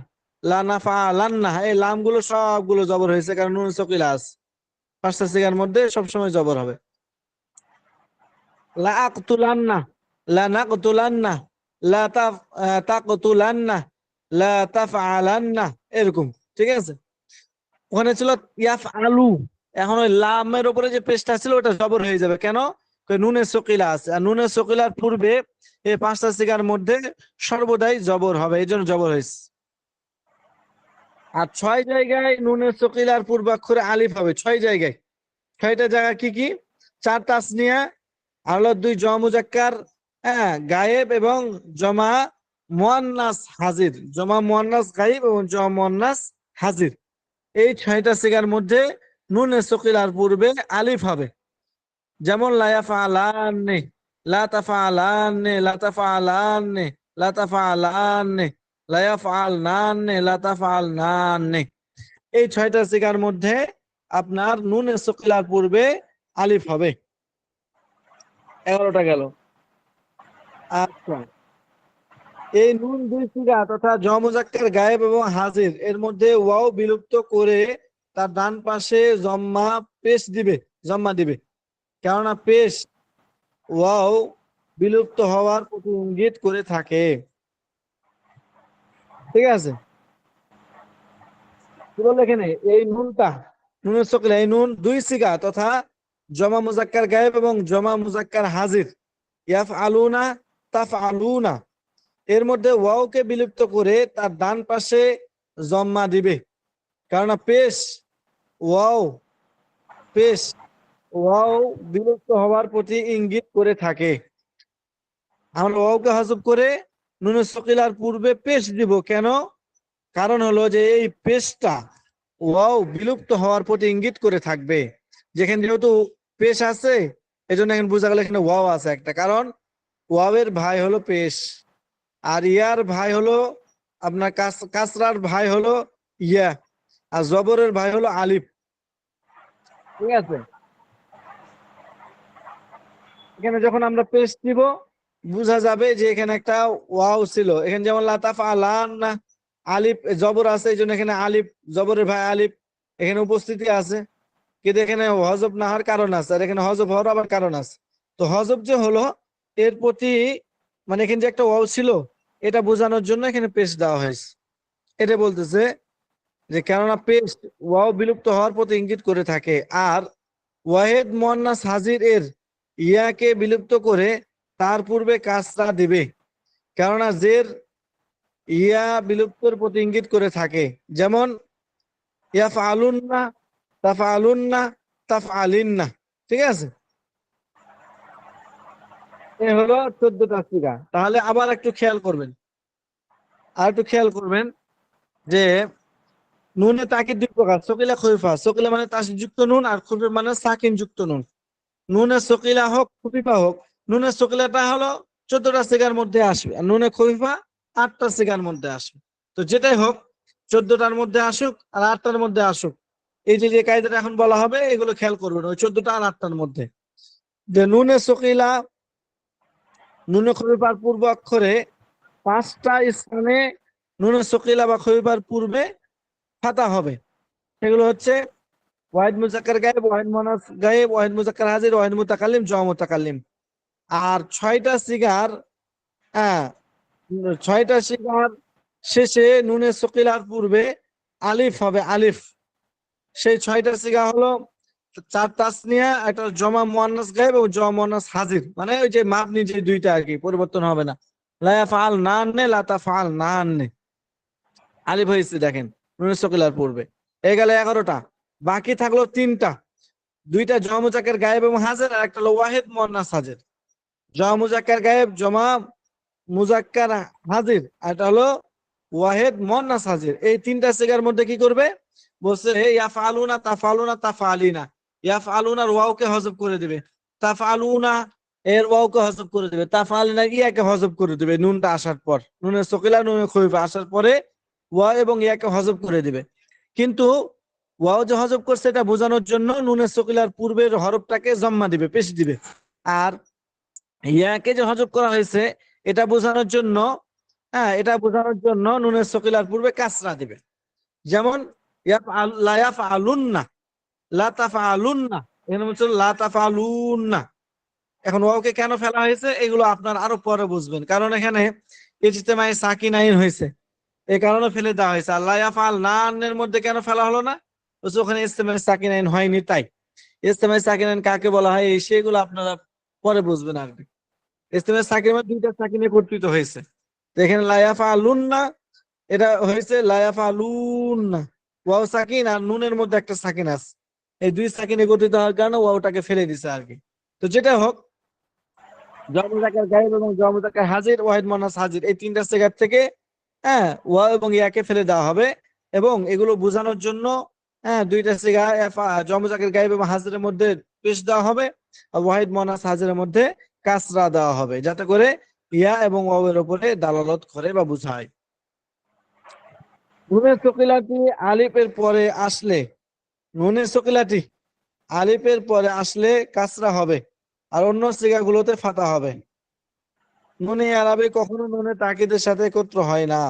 লা নাফআলান্না, এই লামগুলো সবগুলো জবর হয়েছে, কারণ নুন সকিলা আছে। 5টা সিগার মধ্যে সবসময় জবর হবে। লা আকতুলান্না, লা নাকতুলান্না, লা তাকতুলান্না, লা তাফআলান্না, এরকম। ঠিক আছে? ওখানে ছিল ইয়াফআলু, এখন ওই লামের উপরে যে পেশটা ছিল ওটা জবর হয়ে যাবে। কেন? নুনে সকিলা আছে, আর নুনে সকিলার পূর্বে এই 5টা সিগার মধ্যে সর্বদাই জবর হবে, এই জন্য জবর হয়েছে। আর 6 জায়গায় নুনে সকিলার পূর্বাক্ষরে আলিফ হবে, 6 জায়গায়। 6টা জায়গা কি কি? 4 তাসনিয়া, আর হলো 2 জমা মুজাক্কার, হ্যাঁ, গায়েব এবং জমা মুয়ান্নাস হাজির, জমা মুয়ান্নাস গায়েব এবং জমা মুয়ান্নাস হাজির। এই 6টা সিগার মধ্যে নুনে সকিলার পূর্বে আলিফ হবে। যেমন লা ইয়াফআলান্নি, লা তাফআলান্নি, লা তাফআলান্নি, লা তাফআলান্নি, লা ইয়াফআলনান্নি, লা তাফআলনান্নি। এই 6টা সিগার মধ্যে আপনার নুনে সকিলার পূর্বে আলিফ হবে। 11টা গেল। আচ্ছা, এই নুন 2 সিগা তথা জমা মুজাক্কার গায়েব এবং হাজির এর মধ্যে ওয়াও বিলুপ্ত করে তার ডান পাশে জম্মা দিবে। কেননা পেশ ওয়াও বিলুপ্ত হওয়ার প্রতি ইঙ্গিত করে থাকে। ঠিক আছে? কি বললো এখানে? এই নুনটা, নুনের সকিলা, এই নুন 2 সিগা তথা জমা মুজাক্কার গায়েব এবং জমা মুজাক্কার হাজির, ইয়াফআলুনা, তাফআলুনা, এর মধ্যে ওয়াওকে বিলুপ্ত করে তার ডান পাশে জম্মা দিবে। কারণ পেশ ওয়াও বিলুপ্ত হওয়ার প্রতি ইঙ্গিত করে থাকে। আমরা ওয়াওকে হযফ করে নুনে সকিলার পূর্বে পেশ দিব। কেন? কারণ হলো যে এই পেশটা ওয়াও বিলুপ্ত হওয়ার প্রতি ইঙ্গিত করে থাকবে। যেখানে যেহেতু পেশ আছে, এজন্য এখানে বোঝা গেল এখানে ওয়াও আছে একটা, কারণ ওয়াওয়ের ভাই হলো পেশ, আর ইয়ার ভাই হলো আপনার কাসরার ভাই হলো ইয়া, আর জবরের ভাই হলো আলিফ। ঠিক আছে? এখানে যখন আমরা পেশ দিব বোঝা যাবে যে এখানে একটা ওয়াও ছিল। এখানে যেমন লা তাফআলান্না, আলিফ জবর আছে, এই জন্য এখানে আলিফ, জবরের ভাই আলিফ এখানে উপস্থিতি আছে। কিন্তু এখানে হযফ না হওয়ার কারণ আছে, আর এখানে হযফ হওয়ার আবার কারণ আছে। তো হযফ যে হলো এর প্রতি, মানে এখানে যে একটা ওয়াও ছিল এটা বোঝানোর জন্য এখানে পেশ দেওয়া হয়েছে। এটা বলতেছে যে কেননা পেশ ওয়াও বিলুপ্ত হওয়ার প্রতি ইঙ্গিত করে থাকে। আর ওয়াহিদ মুয়ান্নাস হাজির এর ইয়াকে বিলুপ্ত করে তার পূর্বে কাসরা দিবে, কেননা জের ইয়া বিলুপ্তর প্রতি ইঙ্গিত করে থাকে। যেমন ইয়াফআলুন্না, তাফআলুন্না, তাফআলিন্না। ঠিক আছে? এ হলো 14টা সিগা। তাহলে আবার একটু খেয়াল করবেন, যে নুনে তাকিদ 2 প্রকার, সকিলা খফিফা। সকিলা মানে তাসদিদ যুক্ত নুন, আর খফিফা মানে সাকিন যুক্ত নুন। নুনে সকিলা হোক খফিফা হোক, নুনে সকিলাটা হলো 14টা সিগার মধ্যে আসবে, আর নুনে খফিফা 8টা সিগার মধ্যে আসবে। তো যেটাই হোক 14টার মধ্যে আসুক আর 8টার মধ্যে আসুক, এই যে যে কায়দাটা এখন বলা হবে এগুলো খেয়াল করবেন ওই 14টা আর 8টার মধ্যে। যে নুনে সকিলা, নুনে খবিফার পূর্ব অক্ষরে 5টা স্থানে নুনে সকিলা বা খবিফার পূর্বে ফাতা হবে। সেগুলো হচ্ছে ওয়াহিদ মুজাক্কার গায়েব, ওয়াহিদ মুয়ান্নাস গায়েব, ওয়াহিদ মুজাক্কার হাজির, ওয়াহিদ মুতাকাল্লিম, জমা মুতাকাল্লিম। আর 6টা সিগার, হ্যাঁ 6টা সিগার শেষে নুনে সকিলার পূর্বে আলিফ হবে, আলিফ। সেই 6টা সিগা হলো 4 তাসনিয়া, একটা জমা মুয়ান্নাস গায়েব এবং জমা মুয়ান্নাস হাজির, মানে ওই যে মাবনি যে দুইটা আর কি, পরিবর্তন হবে না। লা ইয়াফআল না আননে, লা তাফআল না আননে, আলিফ হয়েছে দেখেন নুনে সকিলার পূর্বে। এই গেল 11টা। বাকি থাকলো 3টা, 2টা জমা মুজাক্কার গায়েব এবং হাজির, আর একটা হলো ওয়াহিদ মুয়ান্নাস হাজির। জমা মুজাক্কার গায়েব, জমা মুজাক্কার হাজির, আর এটা হলো ওয়াহিদ মুয়ান্নাস হাজির। এই 3টা সিগার মধ্যে কি করবে বলছে, ইয়াফআলুনা, তাফআলুনা, তাফআলিনা। ইয়াফআলুনার ওয়াওকে হযফ করে দিবে, তাফআলুনা এর ওয়াওকে হযফ করে দিবে, তাফআলিনা ইয়াকে হযফ করে দিবে নুনটা আসার পর, নুনের সকিলা নুনের খফিফা আসার পরে ওয়া এবং ইয়াকে হযফ করে দিবে। কিন্তু ওয়াও যে হযফ করছে এটা বোঝানোর জন্য নুনের সকিলার পূর্বের হরফটাকে জম্মা দিবে, পেশ দিবে। আর ইয়াকে যে হযফ করা হয়েছে এটা বোঝানোর জন্য, হ্যাঁ এটা বোঝানোর জন্য নুনের সকিলার পূর্বে কাসরা দিবে। যেমন লা ইয়াফআলুন্না, লা তাফআলুন্না, এখানে হচ্ছে লা তাফআলুন্না। এখন ওয়াওকে কেন ফেলা হয়েছে এগুলো আপনার আরো পরে বুঝবেন, কারণ এখানে ইজতিমাই সাকিনাইন হয়েছে, এই কারণে ফেলে দেওয়া হয়েছে। আল্লাহ ইয়াফআল নানের মধ্যে কেন ফেলা হলো না, ওখানে ইজতিমাই সাকিনাইন হয়নি তাই। ইজতিমাই সাকিনাইন কাকে বলা হয় সেগুলো আপনারা পরে বুঝবেন আর কি। ইজতিমাই সাকিনের মধ্যে 2টা সাকিনে কর্তৃত হয়েছে। তো এখানে লা ইয়াফআলুন্না এটা হয়েছে লা ইয়াফআলুন্না, ওয়াও সাকিন আর নুনের মধ্যে একটা সাকিন আছে, এই 2 সাকিনে গঠিত হওয়ার কারণে ওয়াওটাকে ফেলে দিছে আর কি। তো যেটা হোক জমা মুযাক্কার গায়েব এবং জমা মুযাক্কার হাজির, ওয়াহিদ মুয়ান্নাস হাজির, এই 3টা সিগার থেকে হ্যাঁ ওয়াও এবং ইয়াকে ফেলে দেওয়া হবে। এবং এগুলো বোঝানোর জন্য 2টা সিগা জমা মুযাক্কার গায়েব এবং হাজিরের মধ্যে পেশ দেওয়া হবে, আর ওয়াহিদ মুয়ান্নাস হাজিরের মধ্যে কাসরা দেওয়া হবে, যাতে করে ইয়া এবং ওয়াও এর উপরে দালালত করে বা বোঝায়। নুনের সকিলাটি আলিফের পরে আসলে, নুনের সকিলাটি আলিফের পরে আসলে কাসরা হবে, আর অন্য সিগাগুলোতে ফাতা হবে। নুনে আরবি কখনো নুনে তাকিদের সাথে একত্র হয় না।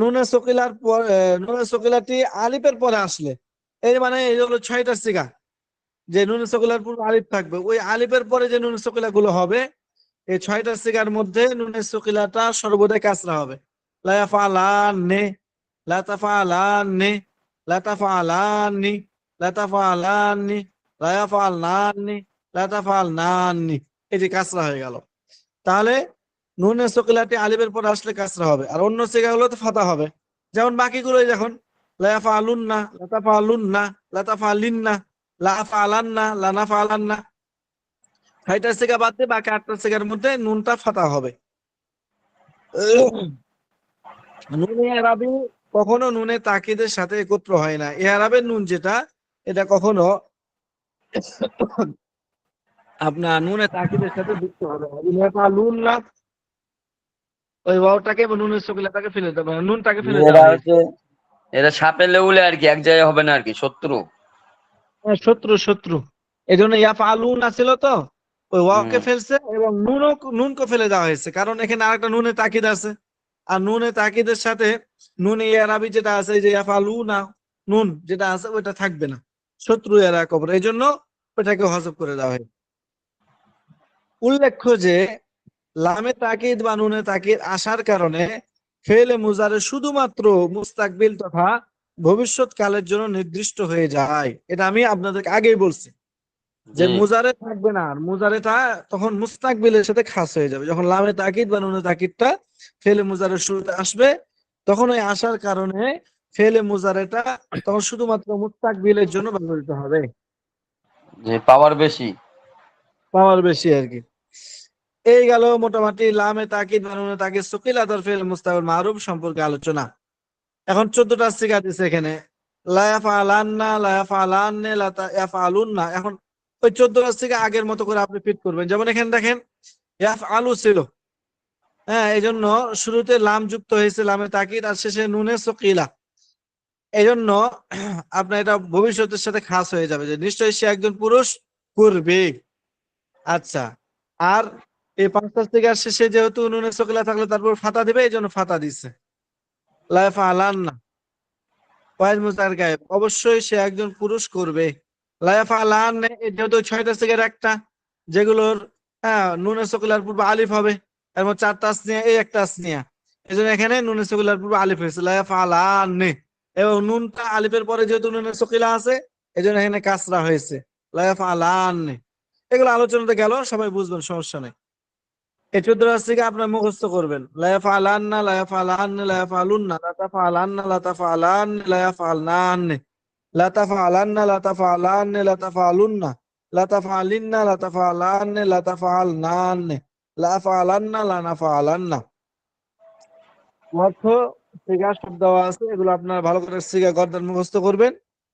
নুনের সকিলার পর নুনের সকিলাটি আলিফের পরে আসলে, এই মানে এই হলো 6টা সিগা, যে নুনের সকিলার পূর্বে আলিফ থাকবে, ওই আলিফের পরে যে নুনের সকিলা গুলো হবে এই 6টা সিগার মধ্যে নুনের সকিলাটা সর্বদাই কাসরা হবে। লা ইয়াফআলান্নি, লা তাফআলান্নি, লা তাফআলান্নি, লা তাফআলান্নি, লা ইয়াফআলনান্নি, লা তাফআলনান্নি, এই যে কাসরা হয়ে গেল। তাহলে নুনের সকিলাটি আলিফের পরে আসলে কাসরা হবে, আর অন্য সিগাগুলোতে ফাতা হবে। যেমন বাকিগুলোই দেখুন লা ইয়াফআলুন্না, লা তাফআলুন্না, লা তাফআলিন্না, লা আফআলান্না, লা নাফআলান্না, 6টা সিগা বাদ দিয়ে বাকি 8টা সিগার মধ্যে নুনটা ফাতা হবে। নুনে আরবি কখনো নুনে তাকিদের সাথে একত্র হয় না। এ আরবের নুন যেটা এটা কখনো আপনার নুনে তাকিদের সাথে যুক্ত হবে না, ওই ওয়াওটাকে বা নুনের সকিলাটাকে ফেলে দেবে, নুনটাকে ফেলে এরা দেওয়া হয়েছে। হচ্ছে এরা সাপের লেউলে আর কি, এক জায়গায় হবে না আর কি, শত্রু। শত্রু, শত্রু, এই জন্য ইয়াফআলুন ছিল তো, ওই ওয়াওকে ফেলছে এবং নুনকে ফেলে দেওয়া হয়েছে, কারণ এখানে আরেকটা নুনে তাকিদ আছে, আর নুনে তাকিদের সাথে নুনে আরবি যেটা আছে যে ইয়াফআলুনা, নুন যেটা আছে ওইটা থাকবে না, শত্রু এরা কবর, এই জন্য ওইটাকে হযফ করে দেওয়া হয়েছে। উল্লেখ্য যে লামে তাকিদ বা নুনে তাকিদ আসার কারণে ফেলে মুজারে শুধুমাত্র মুস্তাকবিল তথা ভবিষ্যৎ কালের জন্য নির্দিষ্ট হয়ে যায়। এটা আমি আপনাদেরকে আগেই বলছি যে মুজারে থাকবে না, আর মুজারেটা তখন মুস্তাকবিলের সাথে খাস হয়ে যাবে। যখন লামে তাকিদ বা নুনে তাকিদটা ফেলে মুজারের শুরুতে আসবে তখন ওই আসার কারণে ফেলে মুজারেটা তখন শুধুমাত্র মুস্তাকবিলের জন্য ব্যবহৃত হবে, যে পাওয়ার বেশি। পাওয়ার বেশি আর কি। এই গেল মোটামুটি লামে তাকিদ বা নুনে তাকিদ সুকিলাতুল ফিল মুস্তাকবিল মারুফ সম্পর্কে আলোচনা। এখন 14টা সিগা দিছে এখানে, লা ইয়াফআলান্না, লা ইয়াফআলান্নি, লা ইয়াফআলুন্না। এখন ওই 14টা সিগা আগের মতো করে আপনি ফিট করবেন। যেমন এখানে দেখেন ইয়াফআলু ছিল, হ্যাঁ, এই জন্য শুরুতে লাম যুক্ত হয়েছে, লামে তাকিদ, আর শেষে নুনে সকিলা। এই জন্য আপনার এটা ভবিষ্যতের সাথে খাস হয়ে যাবে যে নিশ্চয়ই সে একজন পুরুষ করবে। আচ্ছা, আর এই পাঁচটা সিগার শেষে যেহেতু নুনে সকিলা থাকলে তারপর ফাতা দিবে, এই জন্য ফাতা দিচ্ছে। লা ইয়াফআলান্না, ওয়াইল মুজার গায়েব, অবশ্যই সে একজন পুরুষ করবে। লা ইয়াফআলান্না, যেহেতু 6টা সিগার একটা, যেগুলোর নুনে সকিলার পূর্বে আলিফ হবে, এর মধ্যে 4টা তাসনিয়া, এই একটা তাসনিয়া, এই জন্য এখানে নুনে সকিলার পূর্বে আলিফ হয়েছে লা ইয়াফআলান্না, এবং নুনটা আলিফের পরে যেহেতু নুনে সকিলা আছে, এই জন্য এখানে কাসরা হয়েছে লা ইয়াফআলান্না। এগুলো আলোচনাতে গেল, সবাই বুঝবেন, সমস্যা নেই। এই 14 থেকে আপনার মুখস্থ করবেন। লা ইয়াফআলান্না, লা ইয়াফআলান্না, লা ইয়াফআলুন্না, লা তাফআলান্না, লা তাফআলান্না, লা ইয়াফআলনান্না, লা তাফআলান্না, লা তাফআলান্না, লা তাফআলুন্না, লা তাফআলিন্না, লা তাফআলান্না, লা তাফআলনান্না, লা আফআলান্না, লা নাফআলান্না। অর্থ সিগা সব দেওয়া আছে, এগুলো আপনার ভালো করে সিগা গর্দান মুখস্থ করবেন,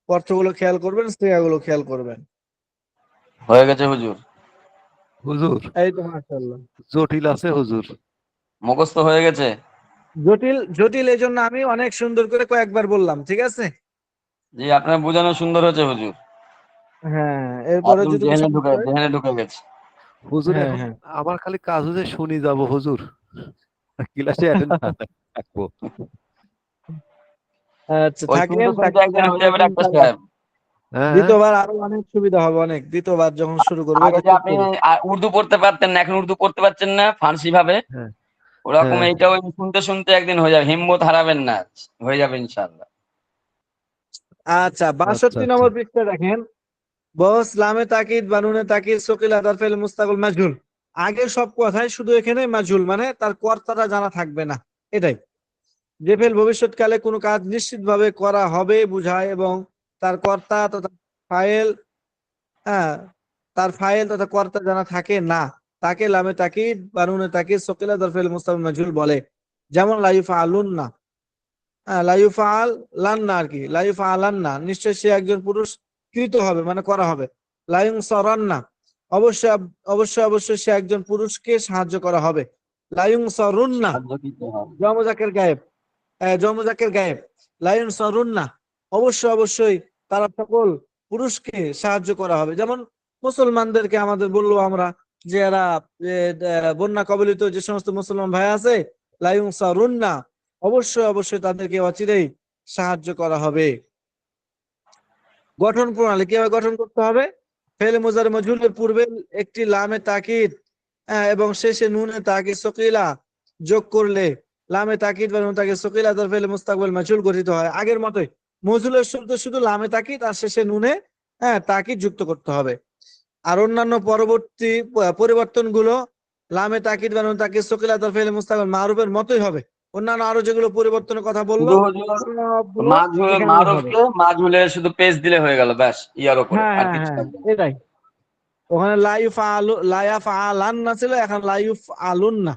অর্থগুলো খেয়াল করবেন, সিগাগুলো খেয়াল করবেন। হয়ে গেছে হুজুর, হুজুর এই তো মাশাআল্লাহ। জটিল আছে হুজুর। মুখস্থ হয়ে গেছে। জটিল জটিল এই জন্য আমি অনেক সুন্দর করে কয়েকবার বললাম, ঠিক আছে? জি, আপনার বোঝানো সুন্দর হয়েছে হুজুর, হ্যাঁ, এরপরে একদম যদি জেহেনে ঢুকে গেছে। হুজুর হ্যাঁ, এখন হ্যাঁ। আমার খালি কাজ হচ্ছে শুনি যাব হুজুর, ক্লাসে অ্যাটেন্ড থাকবো। আচ্ছা, ওই থাকেন শুনতে শুনতে থাকেন, একদিন হয়ে তাহলে যাবে ডাক্তার ইনশাআল্লাহ সাহেব। হ্যাঁ, দ্বিতীয়বার আরো অনেক সুবিধা হবে, অনেক। দ্বিতীয়বার যখন শুরু করবে আগে এটা যে খুব আপনি সহজ। উর্দু পড়তে পারতেন না, এখন উর্দু পড়তে পারছেন না ফার্সি ভাবে, হ্যাঁ, ওরকম হ্যাঁ। এইটাও শুনতে শুনতে একদিন হয়ে যাবে, হিম্মত হারাবেন না, হয়ে যাবে ইনশাআল্লাহ। আচ্ছা, আচ্ছা 62 আচ্ছা। নম্বর পৃষ্ঠা দেখেন। বস লামে তাকিদ, বানুনে তাকিদ, সকিল আদার ফেল মুস্তাকুল মাজহুল। আগে সব কথাই শুধু এখানে মাজহুল, মানে তার কর্তাটা জানা থাকবে না, এটাই। যে ফেল ভবিষ্যৎকালে কোনো কাজ নিশ্চিতভাবে করা হবে বুঝায়, এবং তার কর্তা তথা ফাইল, হ্যাঁ, তার ফাইল তথা কর্তা জানা থাকে না, তাকে লামে তাকিদ, বানুনে তাকিদ, সকিলা দরফেল মুস্তাফিল মাজহুল বলে। যেমন লাইফা আলুন না, লাইফা আল লান্না আর কি, লাইফা আলান্না, নিশ্চয় সে একজন পুরুষ কৃত হবে, মানে করা হবে। লাইং সরান্না, অবশ্যই অবশ্যই অবশ্যই সে একজন পুরুষকে সাহায্য করা হবে। লাইং সরুন্না, সাহায্য দিতে হবে। জমজাকের গায়েব, জমজাকের গায়েব। লাইন সরুন্না, অবশ্যই অবশ্যই তারা সকল পুরুষকে সাহায্য করা হবে। যেমন মুসলমানদেরকে আমাদের বললো আমরা যে এরা বন্যা কবলিত যে সমস্ত মুসলমান ভাই আছে, লাইন সরুন্না, অবশ্যই অবশ্যই তাদেরকে অচিরেই সাহায্য করা হবে। গঠন প্রণালী কিভাবে গঠন করতে হবে? ফেলে মুজার মজহুলের পূর্বে একটি লামে তাকিদ এবং শেষে নুনে তাকিদ সকিলা যোগ করলে লামে তাকিদ বা নুন তাকিদ সকিলা তার ফেলে মুস্তাকবিল মাজহুল গঠিত হয়। আগের মতোই মজহুলের শুরুতে শুধু লামে তাকিদ আর শেষে নুনে তাকিদ যুক্ত করতে হবে। আর অন্যান্য পরবর্তী পরিবর্তনগুলো লামে তাকিদ বা নুন তাকিদ সকিলা তার ফেলে মুস্তাকবিল মারুফের মতোই হবে। অন্যান্য আরো যেগুলো পরিবর্তনের কথা বললো শুধু হুজুর সবগুলো এখানেই হবে। মাঝুলে শুধু পেজ দিলে হয়ে গেল, ব্যাস, ইয়ার উপরে হ্যাঁ, আর হ্যাঁ, কিছু হ্যাঁ, লাগবে না। এটাই। ওখানে লাইফ আলান না ছিল, এখন লাইফ আলুন না,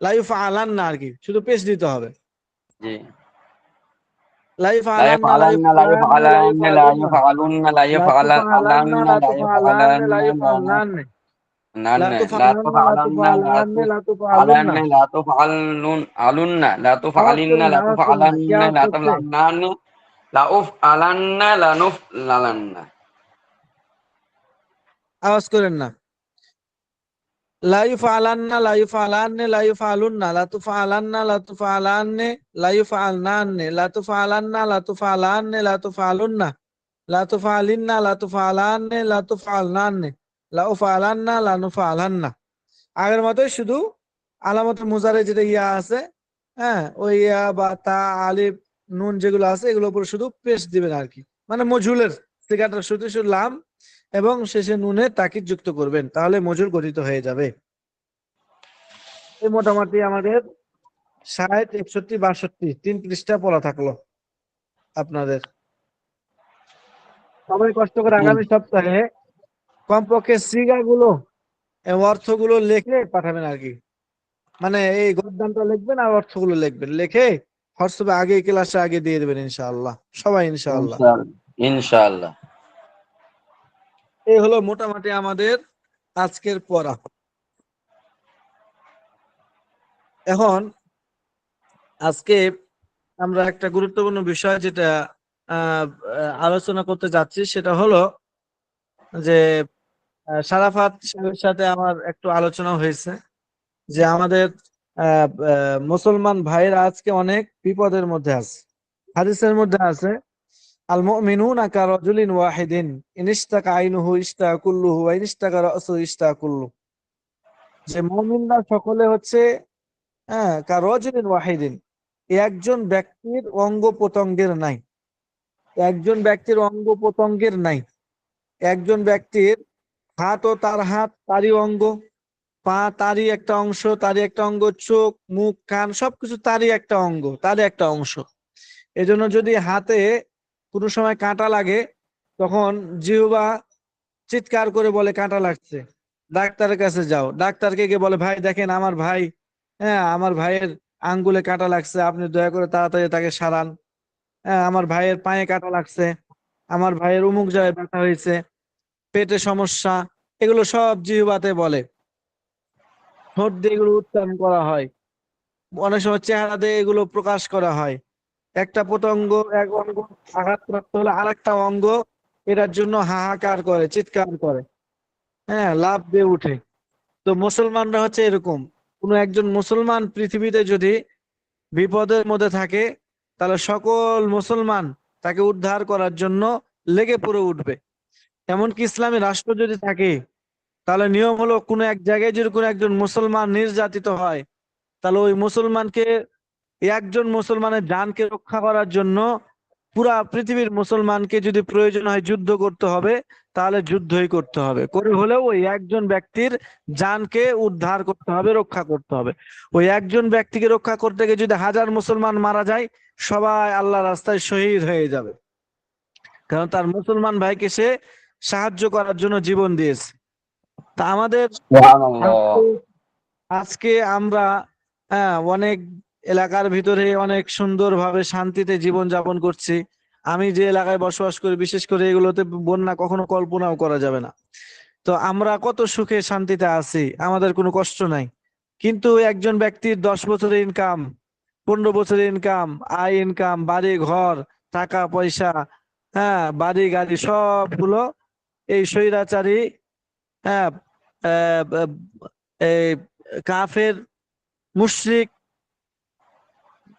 লাইফ আলান না আর কি, শুধু পেশ দিতে হবে। জি, লাইফ لا আলান না, লাইফ يفعلن لا আলান না, লাইফ يفعلن لا আলুন না, يفعلن لا লাতুফ يفعلن আলান না, لا লাতুফ আলান না, يفعلن লাইফ لا আলান না, نن লাতুফ لا আলান না, লাতুফ تفعلن لا আলান না, লাতুফ আলুন تفعلن না। لا تفعلن علن لا আওয়াজ تفعلن করেন না, لا আওয়াজ করেন না, কি تفعلن আওয়াজ لا করছে? تفعلن لا أفعلن لا نفعلن। আওয়াজ করেন না। লাইফ আলান না, লাইফ আলান নে, লাইফ আলুন না, লাতুফ আলান না, লাতুফ আলান নে, লাইফ আলনান নে, লাতুফ আলান না, লাতুফ আলান নে, লাতুফ আলুন না, লাতুফ আলিন না, লাতুফ আলান নে, লাতুফ আলনান নে, লাউফ আলান না, লানুফ আলান না। আগের মতোই শুধু আলামতের মুজারে যেটা ইয়া আছে, ওই ইয়া বা তা আলিফ নুন যেগুলো আছে এগুলোর উপর শুধু পেশ দিবেন আর কি। মানে মজহুলের সিগাটা শুধু শুধু লাম এবং শেষে নুনে তাকিদ যুক্ত করবেন, তাহলে মজহুল গঠিত হয়ে যাবে। এই মোটামুটি আমাদের 60, 61, 62 3 পৃষ্ঠা পড়া থাকলো আপনাদের। সবাই কষ্ট করে আগামী সপ্তাহে কমপক্ষে সিগাগুলো অর্থগুলো লিখে পাঠাবেন আর কি। মানে এই গদ্যানটা লিখবেন আর অর্থগুলো লিখবেন, লিখে হোয়াটসঅ্যাপে আগে ক্লাসে আগে দিয়ে দেবেন ইনশাআল্লাহ, সবাই ইনশাআল্লাহ। ইনশাআল্লাহ। এই হলো মোটামুটি আমাদের আজকের পড়া। এখন আজকে আমরা একটা গুরুত্বপূর্ণ বিষয় যেটা আলোচনা করতে যাচ্ছি সেটা হলো যে সারাফাত সাহেবের সাথে আমার একটু আলোচনা হয়েছে যে আমাদের মুসলমান ভাইরা আজকে অনেক বিপদের মধ্যে আছে। হাদিসের মধ্যে আছে আল মুমিনুনা কারাজুলিন ওয়াহিদিন ইনিশতাকা আইনুহু ইশতাকা কুল্লুহু ওয়া ইনিশতাকা রাসুহু ইশতাকা কুল্লুহু, যে মুমিনরা সকলে হচ্ছে কারাজুলিন ওয়াহিদিন, একজন ব্যক্তির অঙ্গ প্রত্যঙ্গের নাই, একজন ব্যক্তির অঙ্গ প্রত্যঙ্গের নাই। একজন ব্যক্তির হাত ও তার হাত তারই অঙ্গ, পা তারই একটা অংশ, তারই একটা অঙ্গ, চোখ মুখ কান সবকিছু তারই একটা অঙ্গ, তারই একটা অংশ। এজন্য যদি হাতে কোনো সময় কাঁটা লাগে তখন জিহ্বা চিৎকার করে বলে কাঁটা লাগছে, ডাক্তারের কাছে যাও, ডাক্তারকে গিয়ে বলে ভাই দেখেন আমার ভাই, আমার ভাইয়ের আঙ্গুলে কাঁটা লাগছে, আপনি দয়া করে তাড়াতাড়ি তাকে সারান। আমার ভাইয়ের পায়ে কাঁটা লাগছে, আমার ভাইয়ের অমুক জায়গায় ব্যথা হয়েছে, পেটে সমস্যা, এগুলো সব জিহ্বাতে বলে। ঠোঁট দিয়ে এগুলো উচ্চারণ করা হয়, অনেক সময় চেহারা দিয়ে এগুলো প্রকাশ করা হয়। একটা প্রত্যঙ্গ, এক অঙ্গ আঘাতপ্রাপ্ত হলে আরেকটা অঙ্গ এটার জন্য হাহাকার করে, চিৎকার করে, লাফ দিয়ে উঠে। তো মুসলমানরা হচ্ছে এরকম, কোনো একজন মুসলমান পৃথিবীতে যদি বিপদের মধ্যে থাকে তাহলে সকল মুসলমান তাকে উদ্ধার করার জন্য লেগে পড়ে উঠবে। এমনকি ইসলামী রাষ্ট্র যদি থাকে তাহলে নিয়ম হলো কোনো এক জায়গায় যদি কোনো একজন মুসলমান নির্যাতিত হয় তাহলে ওই মুসলমানকে, একজন মুসলমানের জানকে রক্ষা করার জন্য পুরা পৃথিবীর মুসলমানকে যদি প্রয়োজন হয় যুদ্ধ করতে হবে তাহলে যুদ্ধই করতে হবে, করে হলেও ওই একজন ব্যক্তির জানকে উদ্ধার করতে হবে, রক্ষা করতে হবে। ওই একজন ব্যক্তিকে রক্ষা করতে গিয়ে যদি 1000 মুসলমান মারা যায় সবাই আল্লাহ রাস্তায় শহীদ হয়ে যাবে, কারণ তার মুসলমান ভাইকে সে সাহায্য করার জন্য জীবন দিয়েছে। তা আমাদের সুবহানাল্লাহ। আজকে আমরা অনেক এলাকার ভিতরে অনেক সুন্দরভাবে শান্তিতে জীবন যাপন করছি। আমি যে এলাকায় বসবাস করি বিশেষ করে এগুলোতে বন্যা কখনো কল্পনাও করা যাবে না। তো আমরা কত সুখে শান্তিতে আছি, আমাদের কোনো কষ্ট নাই। কিন্তু একজন ব্যক্তির 10 বছরের ইনকাম, 15 বছরের ইনকাম, আয় ইনকাম, বাড়ি ঘর, টাকা পয়সা, বাড়ি গাড়ি সবগুলো এই স্বৈরাচারী, হ্যাঁ আহ, আহ, এই কাফের মুশরিক,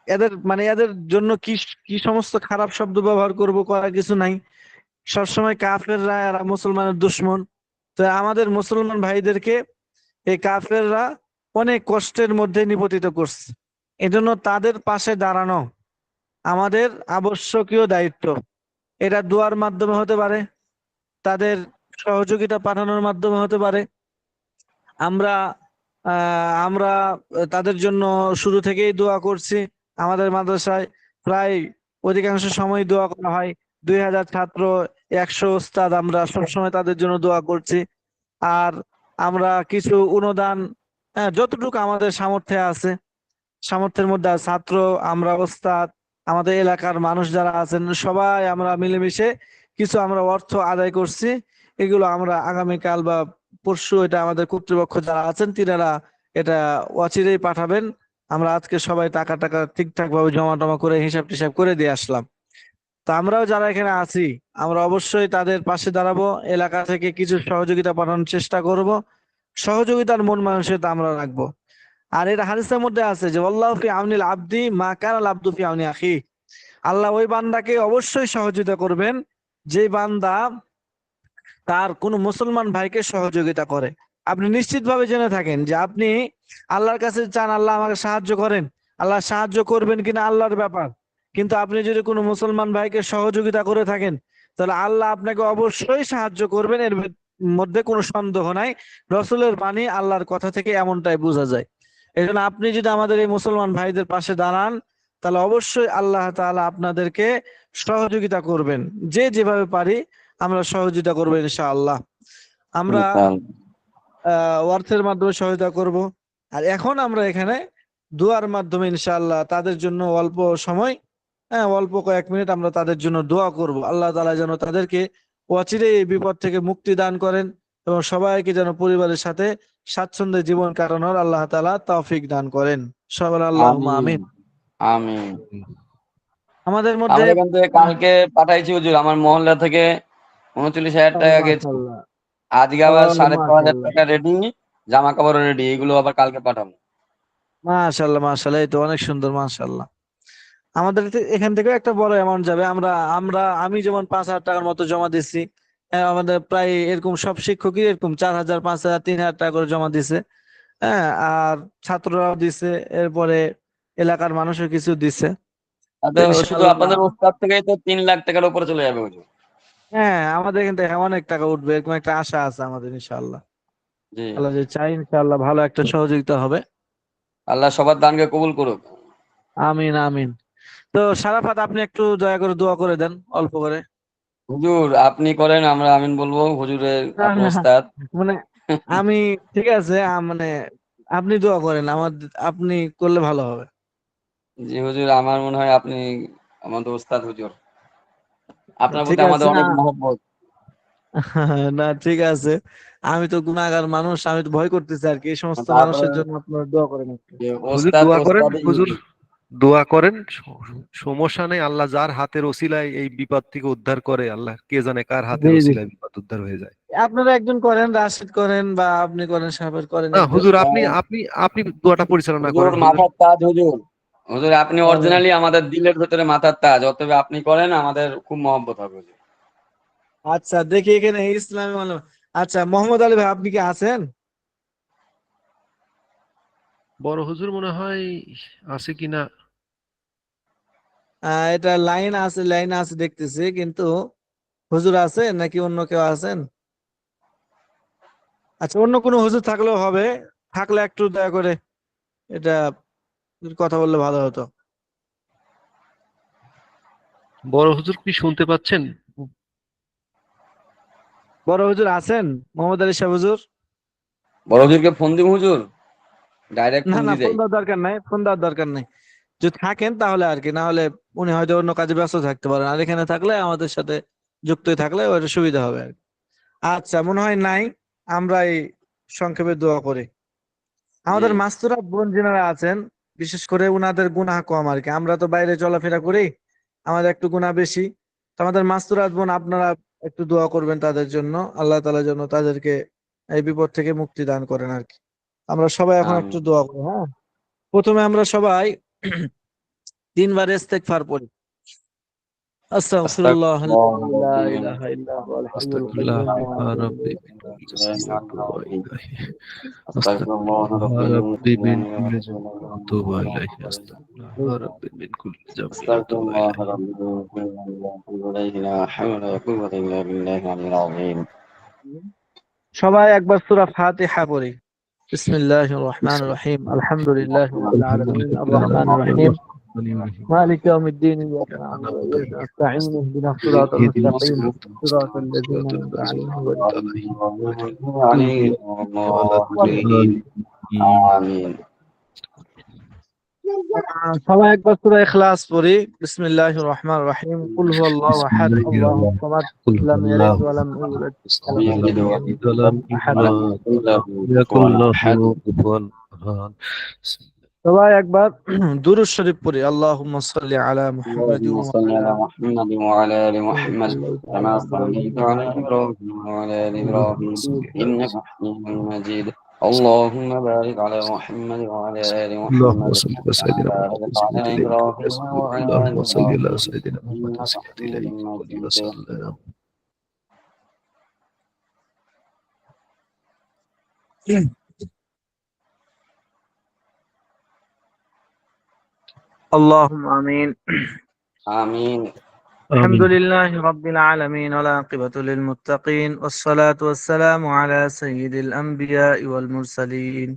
এদের মানে এদের জন্য কি কি সমস্ত খারাপ শব্দ ব্যবহার করব, করার কিছু নাই। সবসময় কাফেররা এরা মুসলমানের দুশমন। তো আমাদের মুসলমান ভাইদেরকে এই কাফেররা অনেক কষ্টের মধ্যে নিপতিত করছে। এজন্য তাদের পাশে দাঁড়ানো আমাদের আবশ্যকীয় দায়িত্ব। এটা দোয়ার মাধ্যমে হতে পারে, তাদের সহযোগিতা পাঠানোর মাধ্যমে হতে পারে। আমরা তাদের জন্য শুরু থেকেই দোয়া করছি। আমাদের মাদ্রাসায় প্রায় অধিকাংশ সময় দোয়া করা হয়। 2000 ছাত্র, 100 ওস্তাদ, আমরা সবসময় তাদের জন্য দোয়া করছি। আর আমরা কিছু অনুদান, যতটুকু আমাদের সামর্থ্যে আছে, সামর্থ্যের মধ্যে ছাত্র, আমরা ওস্তাদ, আমাদের এলাকার মানুষ যারা আছেন সবাই আমরা মিলেমিশে কিছু আমরা অর্থ আদায় করছি। এগুলো আমরা আগামীকাল বা পরশু এটা আমাদের কর্তৃপক্ষ যারা আছেন তিনারা এটা অচিরেই পাঠাবেন। আমরা আজকে সবাই টাকা টাকা ঠিকঠাক ভাবে জমা টমা করে হিসাব টিসাব করে দিয়ে আসলাম। তা আমরাও যারা এখানে আছি আমরা অবশ্যই তাদের পাশে দাঁড়াবো, এলাকা থেকে কিছু সহযোগিতা পাঠানোর চেষ্টা করব, সহযোগিতার মন মানসিকতা আমরা রাখবো। আর এটা হাদিসের মধ্যে আছে যে আল্লাহু ফি আউনিল আবদি মা কানাল আবদু ফি আউনি আখি, আল্লাহ ওই বান্দাকে অবশ্যই সহযোগিতা করবেন যে বান্দা তার কোন মুসলমান ভাইকে সহযোগিতা করে। আপনি নিশ্চিতভাবে জেনে থাকেন যে আপনি আল্লাহর কাছে চান আল্লাহ আমাকে সাহায্য করেন, আল্লাহ সাহায্য করবেন কিনা আল্লাহর ব্যাপার, কিন্তু আপনি যদি কোনো মুসলমান ভাইকে সহযোগিতা করে থাকেন তাহলে আল্লাহ আপনাকে অবশ্যই সাহায্য করবেন, এর মধ্যে কোনো সন্দেহ নাই। রসুলের বাণী আল্লাহর কথা থেকে এমনটাই বোঝা যায়। এই জন্য আপনি যদি আমাদের এই মুসলমান ভাইদের পাশে দাঁড়ান তাহলে অবশ্যই আল্লাহ তাআলা আপনাদেরকে সহযোগিতা করবেন। যে যেভাবে পারি আমরা সহযোগিতা করবো ইনশাআল্লাহ। আমরা অর্থের মাধ্যমে সহায়তা করব। আর এখন আমরা এখানে দোয়ার মাধ্যমে ইনশাআল্লাহ তাদের জন্য অল্প সময়, অল্প কয়েক মিনিট আমরা তাদের জন্য দোয়া করব। আল্লাহ তাআলা যেন তাদেরকে অচিরেই এই বিপদ থেকে মুক্তি দান করেন এবং সবাইকে যেন পরিবারের সাথে স্বাচ্ছন্দ্যে জীবন কাটানোর আল্লাহ তাআলা তৌফিক দান করেন। সবাই আল্লাহুম্মা আমিন আমিন। আমিন। আমাদের মধ্যে আমার এখান থেকে কালকে পাঠাইছি হুজুর, আমার মহল্লা থেকে ৩৯,০০০ টাকা গেছে। মাশাআল্লাহ আজকে আবার ও ৬,৫০০ মাশাআল্লাহ টাকা রেডি, জামা কাপড় রেডি, এগুলো আবার কালকে পাঠাবো। মাশাআল্লাহ মাশাআল্লাহ, এই তো অনেক সুন্দর মাশাআল্লাহ। আমাদের এখান থেকেও একটা বড় অ্যামাউন্ট যাবে। আমি যেমন 5,000 টাকার মতো জমা দিচ্ছি, আমাদের প্রায় এরকম সব শিক্ষকই এরকম 4,000, 5,000, 3,000 টাকা করে জমা দিছে। হ্যাঁ, আর ছাত্ররাও দিছে, এরপরে এলাকার মানুষও কিছু দিছে। তো তাতে শুধু ইনশাআল্লাহ, আপনাদের ওস্তাদ থেকেই তো ৩ লাখ টাকার উপরে চলে যাবে হুজুর। হ্যাঁ আমাদের এখান থেকে অনেক টাকা উঠবে এরকম একটা আশা আছে আমাদের ইনশাআল্লাহ। জি, আল্লাহ যে চাই ইনশাআল্লাহ ভালো একটা সহযোগিতা হবে। আল্লাহ সবার দানকে কবুল করুক। আমিন আমিন। তো সারাফাত, আপনি একটু দয়া করে দোয়া করে দেন অল্প করে। হুজুর আপনি করেন, আমরা আমিন বলবো, হুজুরের না, আপনি না, ওস্তাদ। মানে আমি, ঠিক আছে, মানে আপনি দোয়া করেন, আপনি করলে ভালো হবে। জি হুজুর, আমার মনে হয় আপনি আমাদের ওস্তাদ হুজুর। আপনার ঠিক প্রতি আমাদের আছে। অনেক মহব্বত। না ঠিক আছে, আমি তো গুনাহগার মানুষ, আমি তো ভয় করতেছি আর কি। এই সমস্ত তারপরে মানুষের জন্য আপনারা দোয়া করেন একটু। যে হুজুর ওস্তাদ দোয়া করেন, ওস্তাদই। হুজুর দোয়া করেন, সমস্যা নেই। আল্লাহ যার হাতের ওসিলায় এই বিপদ থেকে উদ্ধার করে, আল্লাহ কে জানে কার জি হাতের জি, ওসিলায় বিপদ উদ্ধার হয়ে যায়। আপনারা একজন করেন, রাশিদ করেন বা আপনি করেন, সাহেবের করেন না একজন। হুজুর, আপনি আপনি আপনি দোয়াটা পরিচালনা হুজুর করেন হুজুর। মাথার তাজ হুজুর। হুজুর আপনি ও, অরিজিনালি আমাদের দিলের ভেতরে মাথার তাজ, অতএব আপনি করেন, আমাদের খুব মহব্বত হবে হুজুর। আচ্ছা দেখি এখানে ইসলামী আচ্ছা মোহাম্মদ আলী ভাই, আপনি কি আছেন? বড় হুজুর মনে হয় আছে কিনা। এটা লাইন আছে দেখতেছি, কিন্তু হুজুর আছেন নাকি অন্য কেউ আছেন? আচ্ছা, অন্য কোনো হুজুর থাকলেও হবে, থাকলে একটু দয়া করে এটা কথা বললে ভালো হতো। বড় হুজুর কি শুনতে পাচ্ছেন? বড় হুজুর আছেন? মোহাম্মদ আলী সাহেব হুজুর? বড় হুজুরকে ফোন দিব হুজুর, ডাইরেক্ট না ফোন না, ফোন দিতেই। দেওয়ার দরকার নাই, ফোন দেওয়ার দরকার নাই। যদি থাকেন তাহলে আর কি, না হলে উনি হয়তো অন্য কাজে ব্যস্ত থাকতে পারেন, আর এখানে থাকলে আমাদের সাথে যুক্তই থাকলে ওটা সুবিধা হবে আর কি। আচ্ছা, মনে হয় নাই। আমরা এই সংক্ষেপে দোয়া করি। জি আমাদের মাস্তুরা বোন যিনারা আছেন, বিশেষ করে উনাদের গুনাহ কম আর কি। আমরা তো বাইরে চলাফেরা করি, আমাদের একটু গুনাহ বেশি। তো আমাদের মাস্তুরাত বোন, আপনারা একটু দোয়া করবেন তাদের জন্য, আল্লাহ তাআলার জন্য তাদেরকে এই বিপদ থেকে মুক্তি দান করেন আর কি। আমরা সবাই এখন একটু আমিন। দোয়া করি, হ্যাঁ। প্রথমে আমরা সবাই 3 বার ইস্তেগফার পড়ি। আস্তাগফিরুল্লাহ আল্লাযী লা ইলাহা ইল্লা হুয়াল হাইয়ুল আস্তাগফিরুল্লাহ কাইয়্যুম ওয়া আতুবু রাব্বি ইলাইহি। মিন কুল্লি যামবি ওয়া আতুবু ইলাইহি। আস্তাগফিরুল্লাহ আস্তাগফিরুল্লাহ রাব্বি রাব্বি মিন কুল্লি যামবি ওয়া আতুবু ইলাইহি। আস্তাগফিরুল্লাহ রাব্বি মিন কুল্লি যামবি ওয়া আতুবু আস্তাগফিরুল্লাহ ইলাইহি। রাব্বি লা হাওলা ওয়া কুওয়াতা ইল্লা বিল্লাহিল আলিয়্যিল আযীম। সবাই একবার সূরা ফাতিহা পড়ি। বিসমিল্লাহির রহমানির রহিম। আলহামদুলিল্লাহি রাব্বিল আলামিন আর রহমানির রহিম মালিক ইয়াউমিদ্দিন ইয়্যাকা না'বুদু ওয়া ইয়্যাকা নাস্তাঈন ইহদিনাস সিরাতাল اهدنا মুস্তাকিম الصراط সিরাতাল লাযীনা المستقيم، আন'আমতা صراط الذين আলাইহিম أنعمت عليهم غير المغضوب عليهم ولا الضالين الضالين। آمين। সবাই একবার সূরা ইখলাস পড়ি। বিসমিল্লাহির রহমানির রহিম। কুল হুয়াল্লাহু بسم আহাদ, الله আল্লাহুস الرحمن সামাদ, الرحيم. قل هو লাম ইয়ালিদ الله ওয়া লাম أحد، ইউলাদ ওয়া লাম لم لم يلد ইউলাদ ولم ওয়া يلد lam ولم yakul লাহু ولم يولد يكن له ولم يكن كفوا له أحد. كفوا أحد. সবাই একবার দুরূদ শরীফ পড়ি। আল্লাহুম্মা সাল্লি আলা মুহাম্মাদিন اللهم ওয়া صل আলা على محمد وعلى آل محمد كما صليت على ইব্রাহিম إبراهيم وعلى آل اللهم إبراهيم صل على إنك حميد مجيد. اللهم بارك على محمد وعلى آل اللهم محمد صل على كما سيدنا محمد باركت على وسيلة إليك إبراهيم وسلم. وعلى آل اللهم صل على إبراهيم سيدنا محمد إنك وسيلة حميد إليك مجيد. وسلم. اللهم آمين. آمين. الحمد آمين. لله رب العالمين والعاقبة للمتقين والصلاة والسلام على سيد الأنبياء والمرسلين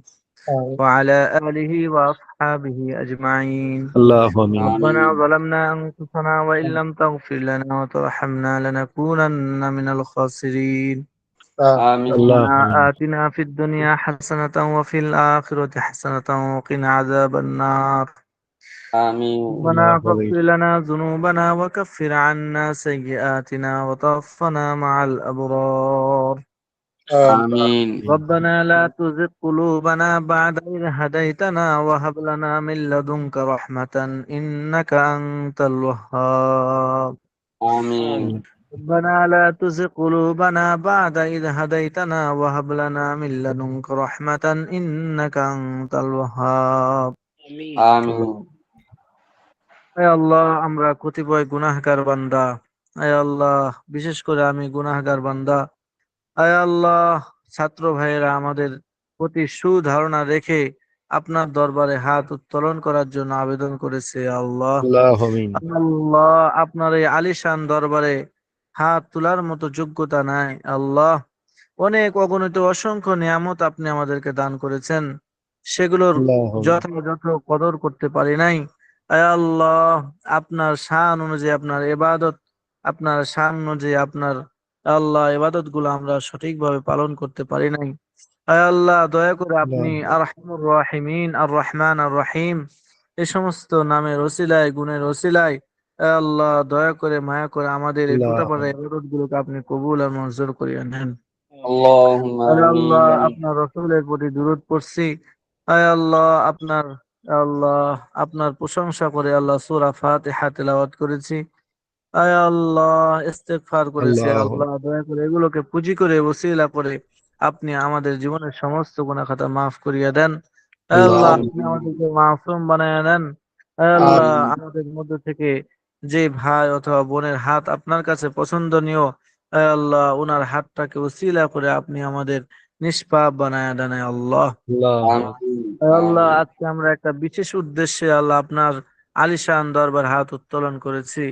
وعلى آله وأصحابه أجمعين. اللهم آمين. ربنا آمين. ظلمنا أنفسنا وإن لم تغفر لنا وترحمنا لنكونن من الخاسرين. آمين. اللهم ربنا آمين. آتنا في الدنيا حسنة وفي الآخرة حسنة وقنا عذاب النار. آمين. ربنا اللهم آمين. فاغفر لنا ذنوبنا وكفر عنا سيئاتنا وتوفنا مع الأبرار. আমিন ربنا لا تزغ قلوبنا بعد إذ هديتنا وهب لنا من لدنك رحمة إنك أنت الوهاب আমিন ربنا لا تزغ قلوبنا بعد إذ هديتنا وهب لنا من لدنك رحمة إنك أنت الوهاب آمين আমিন আয় আল্লাহ, আমরা কতিপয় গুনাহগার বান্দা। আয় আল্লাহ, বিশেষ করে আমি গুনাহগার বান্দা। আয় আল্লাহ, ছাত্র ভাইয়েরা আমাদের প্রতি সুধারণা রেখে আপনার দরবারে হাত উত্তোলন করার জন্য আবেদন করেছে। আল্লাহ আল্লাহ আমিন। আল্লাহ, আপনার এই আলিশান দরবারে হাত তোলার মতো যোগ্যতা নাই। আল্লাহ, অনেক অগণিত অসংখ্য নিয়ামত আপনি আমাদেরকে দান করেছেন, সেগুলোর আল্লাহ আমিন। যথাযথ কদর করতে পারি নাই। আয় আল্লাহ, আপনার শান অনুযায়ী আপনার ইবাদত, আপনার শান অনুযায়ী আপনার আল্লাহ ইবাদত গুলো আমরা সঠিকভাবে পালন করতে পারি নাই। আয় আল্লাহ, দয়া করে আপনি আর রহমানুর রাহিমিন, আর রহমান আর রহিম, এই সমস্ত নামের ওসিলায় গুণের ওসিলায় আয় আল্লাহ দয়া করে মায়া করে আমাদের এই আল্লাহ টুটাপাড়া ইবাদত গুলোকে আপনি কবুল আর মঞ্জুর করিয়ে নেন। আল্লাহুম্মা আয় আল্লাহ, আমিন আপনার রসুলের প্রতি দুরূদ পড়ছি। আয় আল্লাহ, আল্লাহ আপনার প্রশংসা করে আল্লাহ সূরা ফাতিহা তেলাওয়াত করেছি। আয় আল্লাহ, ইস্তেগফার করেছি। আল্লাহ আল্লাহ দয়া করে এগুলোকে পুঁজি করে ওসিলা করে আপনি আমাদের জীবনের সমস্ত গুনাহ খাতা মাফ করিয়ে দেন। আয় আল্লাহ আল্লাহ, আমিন। আপনি আমাদেরকে মাসুম বানায় দেন। আয় আল্লাহ, আমিন আমাদের মধ্যে থেকে যে ভাই অথবা বোনের হাত আপনার কাছে পছন্দনীয়, আয় আল্লাহ ওনার হাতটাকে উসিলা করে আপনি আমাদের নিষ্পাপ বানায় দেন। আয় আল্লাহ আল্লাহ আমিন আয় আল্লাহ, আমিন আজকে আমরা একটা বিশেষ উদ্দেশ্যে আল্লাহ আপনার আলিশান দরবার হাত উত্তোলন করেছি।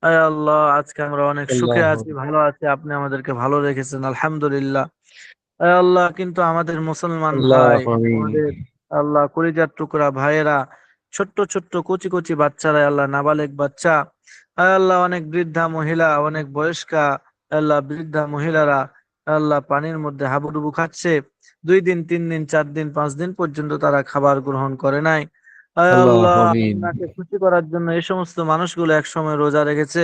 আয় আল্লাহ, আজকে আমরা অনেক সুখে আল্লাহ আছি, ভালো আছি, আপনি আমাদেরকে ভালো রেখেছেন, আলহামদুলিল্লাহ। আয় আল্লাহ, কিন্তু আমাদের মুসলমান আল্লাহ ভাই, আমিন। আমাদের আল্লাহ কলিজার টুকরা ভাইয়েরা, ছোট্ট ছোট্ট কচি কচি বাচ্চারা, আল্লাহ নাবালেগ বাচ্চা, আয় আল্লাহ অনেক বৃদ্ধা মহিলা, অনেক বয়স্কা আল্লাহ বৃদ্ধা মহিলারা আল্লাহ পানির মধ্যে হাবুডুবু খাচ্ছে। 2 দিন 3 দিন 4 দিন 5 দিন পর্যন্ত তারা খাবার গ্রহণ করে নাই। আয় আল্লাহ আল্লাহ, আমিন। আপনাকে খুশি করার জন্য এই সমস্ত মানুষগুলো একসময় রোজা রেখেছে।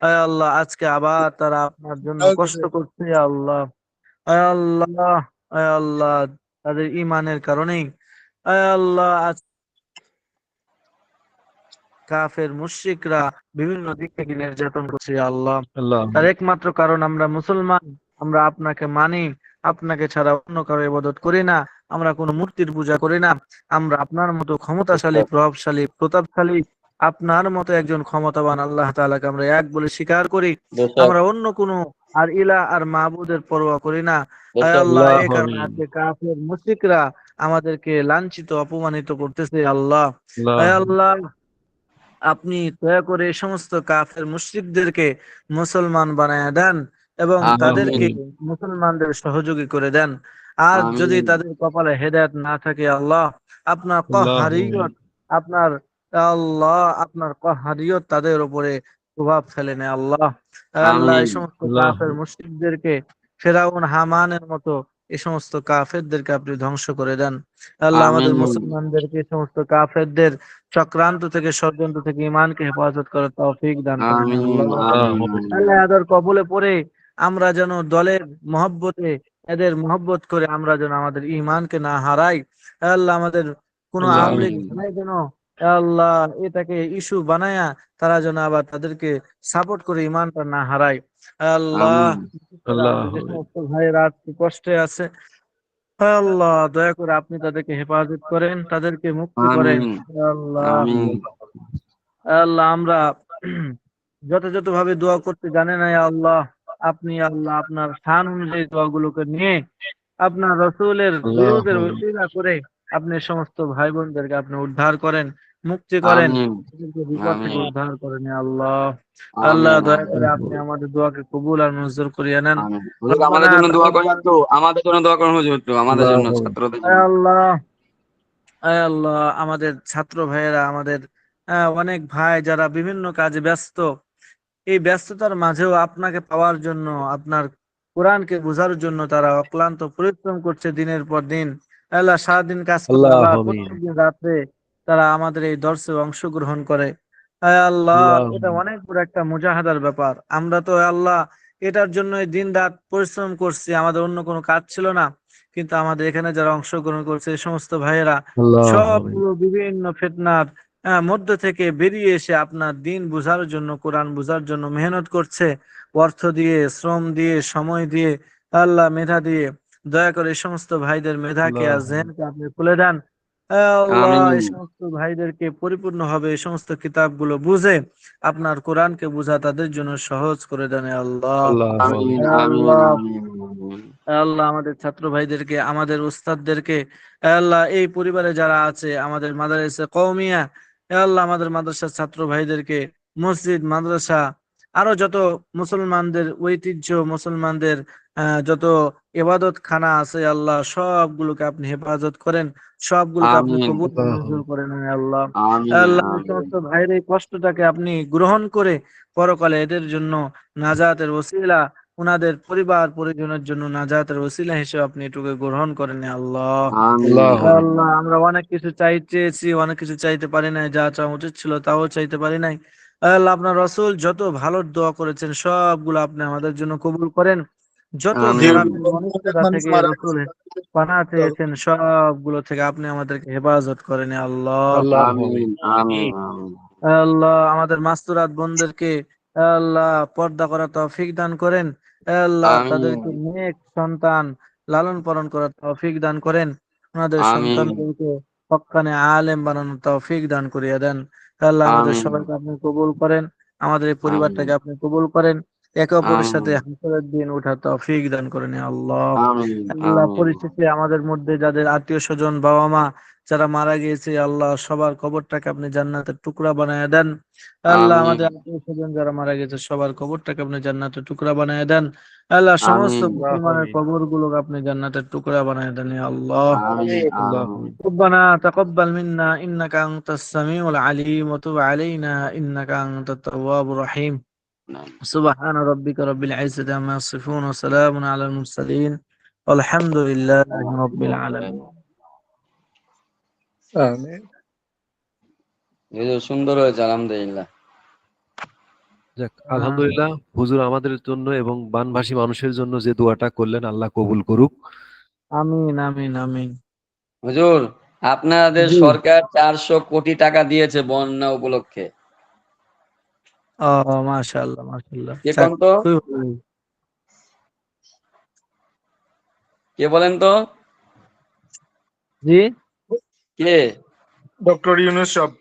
আয় আল্লাহ, আজকে আবার তারা আপনার জন্য কষ্ট করছে। আল্লাহ আয় আল্লাহ, আয় আল্লাহ, তাদের ইমানের কারণেই আয় আল্লাহ আজ কাফের মুশরিকরা বিভিন্ন দিক থেকে নির্যাতন করছে। আল্লাহ, আল্লাহ তার একমাত্র কারণ আমরা মুসলমান, আমরা আপনাকে মানি, আপনাকে ছাড়া অন্য কারো ইবাদত করি না, আমরা কোনো মূর্তির পূজা করি না, আমরা আপনার মতো ক্ষমতাশালী, প্রভাবশালী, প্রতাপশালী, আপনার মতো একজন ক্ষমতাবান আল্লাহ তাআলাকে আমরা এক বলে স্বীকার করি। বেশক আমরা অন্য কোনো আর ইলাহ আর মাবুদের পরোয়া করি না। আয় বেশক আল্লাহ, আল্লাহ এই কারণে আমিন। আজকে কাফের মুশরিকরা আমাদেরকে লাঞ্ছিত অপমানিত করতেছে। আল্লাহ আল্লাহ আয় আল্লাহ, আপনি দয়া করে এই সমস্ত কাফের মুশরিকদেরকে মুসলমান বানায় দেন এবং তাদেরকে আমিন মুসলমানদের সহযোগী করে দেন। আর যদি আমিন তাদের কপালে হেদায়েত না থাকে, আল্লাহ আপনার আল্লাহ আমিন। কহারিয়ত, আপনার আপনার কহারিয়ত তাদের উপরে প্রভাব ফেলে নেয়। আল্লাহ আল্লাহ, এই আমিন সমস্ত আল্লাহ কাফের মুশরিকদেরকে, ফেরাউন হামানের মতো এই সমস্ত কাফেরদেরকে আপনি ধ্বংস করে দেন। আল্লাহ, আমাদের আমিন মুসলমানদেরকে এই সমস্ত কাফেরদের চক্রান্ত থেকে, ষড়যন্ত্র থেকে ইমানকে হেফাজত করার তৌফিক দান করেন। আমিন আল্লাহ আল্লাহ আমিন আল্লাহ, এদের কবলে পড়ে আমরা যেন দলের মহব্বতে, এদের মহব্বত করে আমরা যেন আমাদের ইমানকে না হারাই। আল্লাহ, আমাদের কোনো আল্লাহ আওয়ামী লীগ আমিন বানাই যেন আল্লাহ এটাকে ইস্যু বানায়া তারা যেন আবার তাদেরকে সাপোর্ট করে ইমানটা না হারায়। আল্লাহ, আমিন বিশেষ করে আল্লাহ আমাদের যে আমিন। সমস্ত ভাইয়েরা আজকে কষ্টে আছে, আল্লাহ দয়া করে আপনি তাদেরকে হেফাজত করেন, তাদেরকে মুক্তি করেন। আমিন আল্লাহ আমিন আল্লাহ, আমরা যথাযথভাবে দোয়া করতে জানি না। আল্লাহ, আপনি আল্লাহ আপনার শান অনুযায়ী দোয়াগুলোকে নিয়ে আপনার রসুলের আল্লাহ দুরূদের আমিন। ওসিলা করে আপনি সমস্ত ভাই বোনদেরকে আপনি উদ্ধার করেন, মুক্তি করেন, আমিন তাদেরকে বিপদ থেকে আমিন উদ্ধার করেন। আল্লাহ আল্লাহ আমিন দয়া করে আমিন আপনি আমাদের দোয়াকে কবুল আর মঞ্জুর করিয়ে নেন। আমিন হুজুর রব্বানা আমাদের জন্য দোয়া করেন, তাকাব্বাল একটু আমাদের জন্য দোয়া করেন হুজুর, একটু আমাদের আল্লাহ জন্য, আমিন। ছাত্রদের আয় জন্য। আল্লাহ, আয় আল্লাহ, আমাদের ছাত্র ভাইয়েরা, আমাদের অনেক ভাই যারা বিভিন্ন কাজে ব্যস্ত, এই ব্যস্ততার মাঝেও আপনাকে পাওয়ার জন্য, আপনার কোরআনকে বোঝার জন্য তারা অক্লান্ত পরিশ্রম করছে দিনের পর দিন। আল্লাহ, সারাদিন কাজ করে আল্লাহ আবার আমিন। প্রত্যেকদিন রাত্রে তারা আমাদের এই দর্শে অংশগ্রহণ করে। আয় আল্লাহ, আল্লাহ এটা আমিন। অনেক বড় একটা মুজাহাদার ব্যাপার। আমরা তো আল্লাহ এটার জন্য দিন রাত পরিশ্রম করছি, আমাদের অন্য কোনো কাজ ছিল না। কিন্তু আমাদের এখানে যারা অংশগ্রহণ করছে এই সমস্ত ভাইয়েরা আল্লাহ সবগুলো বিভিন্ন ফিতনার মধ্য থেকে বেরিয়ে এসে আপনার দিন বোঝার জন্য, কোরআন বোঝার জন্য মেহনত করছে, অর্থ দিয়ে, শ্রম দিয়ে, সময় দিয়ে, আল্লাহ মেধা দিয়ে। দয়া করে এই সমস্ত ভাইদের মেধাকে আর জেহেনকে আপনি খুলে দেন। আল্লাহ আমিন এই সমস্ত ভাইদেরকে পরিপূর্ণভাবে এই সমস্ত কিতাবগুলো বুঝে আপনার কোরআনকে বোঝা তাদের জন্য সহজ করে দেন হে আল্লাহ। আল্লাহ আমিন আমিন আল্লাহ আমিন আল্লাহ আমাদের ছাত্র ভাইদেরকে, আমাদের উস্তাদদেরকে, আল্লাহ এই পরিবারে যারা আছে, আমাদের মাদ্রাসা কওমিয়া, আল্লাহ আমাদের মাদ্রাসার ছাত্র ভাইদেরকে, মসজিদ মাদ্রাসা, আরো যত মুসলমানদের ঐতিহ্য, মুসলমানদের যত ইবাদত খানা আছে আল্লাহ, সবগুলোকে আপনি হেফাজত করেন, সবগুলোকে আপনি আমিন কবুল মঞ্জুর করেন হে আল্লাহ। আমিন আল্লাহ এই আমিন সমস্ত ভাইয়ের এই কষ্টটাকে আপনি গ্রহণ করে পরকালে এদের জন্য নাজাতের ওসিলা, ওনাদের পরিবার পরিজনের জন্য নাজাতের ওসিলা হিসেবে আপনি এটুকু গ্রহণ করেন হে আল্লাহ। আমিন আল্লাহ আমরা অনেক কিছু চেয়েছি, অনেক কিছু চাইতে পারি নাই, যা চাওয়া উচিত ছিল তাও চাইতে পারি নাই। আল্লাহ আপনার রসুল যত ভালো দোয়া করেছেন সবগুলো আপনি আমাদের জন্য কবুল করেন। যত জি আমিন খারাপের অনেক মনস্কতা মানুষ থেকে মারা রসুল গেছে। পানা চেয়েছেন সবগুলো থেকে আপনি আমাদেরকে হেফাজত করেন হে আল্লাহ। আমিন আমিন আমিন আল্লাহ আমাদের মাস্তুরাত বোনদেরকে আল্লাহ পর্দা করার তৌফিক দান করেন। আল্লাহ আমিন তাদেরকে নেক সন্তান লালন পালন করার তৌফিক দান করেন। ওনাদের আমিন সন্তানদেরকে হক্কানে আলেম বানানোর তৌফিক দান করিয়ে দেন। আল্লাহ আমাদের আমিন সবাইকে আপনি কবুল করেন, আমাদের এই আমিন পরিবারটাকে আপনি কবুল করেন, একে অপরের সাথে আমিন হাসরের দিন ওঠার তৌফিক দান করেন ইয়া আল্লাহ। আমিন আল্লাহ আমিন পরিশেষে আমাদের মধ্যে যাদের আত্মীয় স্বজন, বাবা মা যারা মারা গিয়েছে আল্লাহ সবার কবরটাকে আপনি জান্নাতের টুকরা বানায় দেন। আল্লাহ আমিন আমাদের আত্মীয় স্বজন যারা মারা গেছে সবার কবরটাকে আপনি জান্নাতের টুকরা বানায় দেন। আল্লাহ সমস্ত আমিন মুসলমানের কবর গুলোকে আপনি জান্নাতের টুকরা বানায় দেন ইয়া আল্লাহ। আমিন আমিন ربنا تقبل منا إنك أنت السميع العليم وتب علينا إنك أنت التواب الرحيم. سبحان ربك رب العزة عما يصفون وسلام على المرسلين والحمد لله رب العالمين. সুন্দর হয়েছে আলহামদুলিল্লাহ। যাক, আলহামদুলিল্লাহ হুজুর আমাদের জন্য এবং বানভাসী মানুষের জন্য যে দোয়াটা করলেন আল্লাহ কবুল করুক। আমিন আমিন আমিন। হুজুর, আপনাদের জি। সরকার 400 কোটি টাকা দিয়েছে বন্যা উপলক্ষে। ও মাশাআল্লাহ মাশাআল্লাহ। কে যাক, কোন তো? খুবই ভালো। কে বলেন তো? জি। কে? ডক্টর ইউনূস সাহেব।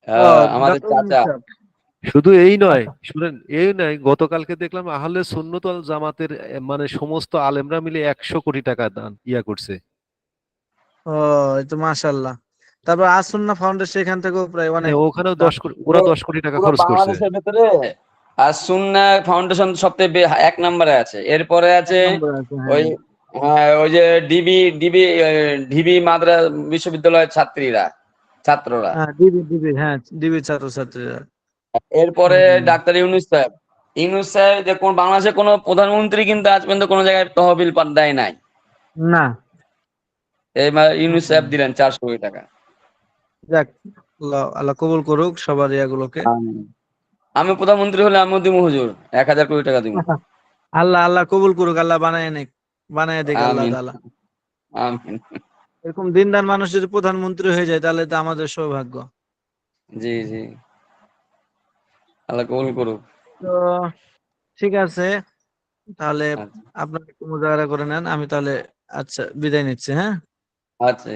ও আমাদের ডক্টর চাচা। ইউনূস। শুধু এই নয়, শুনেন, এই নয়, গতকালকে দেখলাম আহলে সুন্নত ওয়াল জামাতের মানে সমস্ত আলেমরা মিলে 100 কোটি টাকা দান করছে। ও এই তো মাশাআল্লাহ। তারপর আসুন্নাহ ফাউন্ডেশন এখান থেকেও প্রায় অনেক ওখানেও দান। 10 কোটি, ওরা 10 কোটি টাকা পুরো খরচ করছে। বাংলাদেশের ভেতরে আর সুন্নাহ ফাউন্ডেশন সবচেয়ে 1 নম্বরে আছে। এরপরে এক আছে নম্বরে আছে, ওই হ্যাঁ। ওই যে ঢিবি মাদ্রাসা বিশ্ববিদ্যালয়ের ছাত্ররা। হ্যাঁ দিবি দিবি, হ্যাঁ দিবি ছাত্রছাত্রীরা। এরপরে হুম। ডাক্তার ইউনূস সাহেব। ইউনূস সাহেব যে কোন বাংলাদেশের কোন প্রধানমন্ত্রী কিন্তু আজ পর্যন্ত কোন জায়গায় তহবিল দেয় নাই। না। এই ইউনূস সাহেব হুম। দিলেন 400 কোটি টাকা। যাক, আল্লাহ আল্লাহ কবুল করুক সবার ইয়াগুলোকে। আমিন। আমি প্রধানমন্ত্রী হলে আমিও দিব হুজুর, 1000 কোটি টাকা দিব। আল্লাহ আল্লাহ কবুল করুক, আল্লাহ বানায় দেখ আল্লাহ আমিন তাআলা। আমিন। এরকম দিনদার মানুষ যদি প্রধানমন্ত্রী হয়ে যায় তাহলে তো আমাদের সৌভাগ্য। জি জি, আল্লাহ কবুল করুক। তো ঠিক আছে, তাহলে আচ্ছা আপনারা একটু মুজাহারা করে নেন, আমি তাহলে আচ্ছা বিদায় নিচ্ছি, হ্যাঁ। আচ্ছা।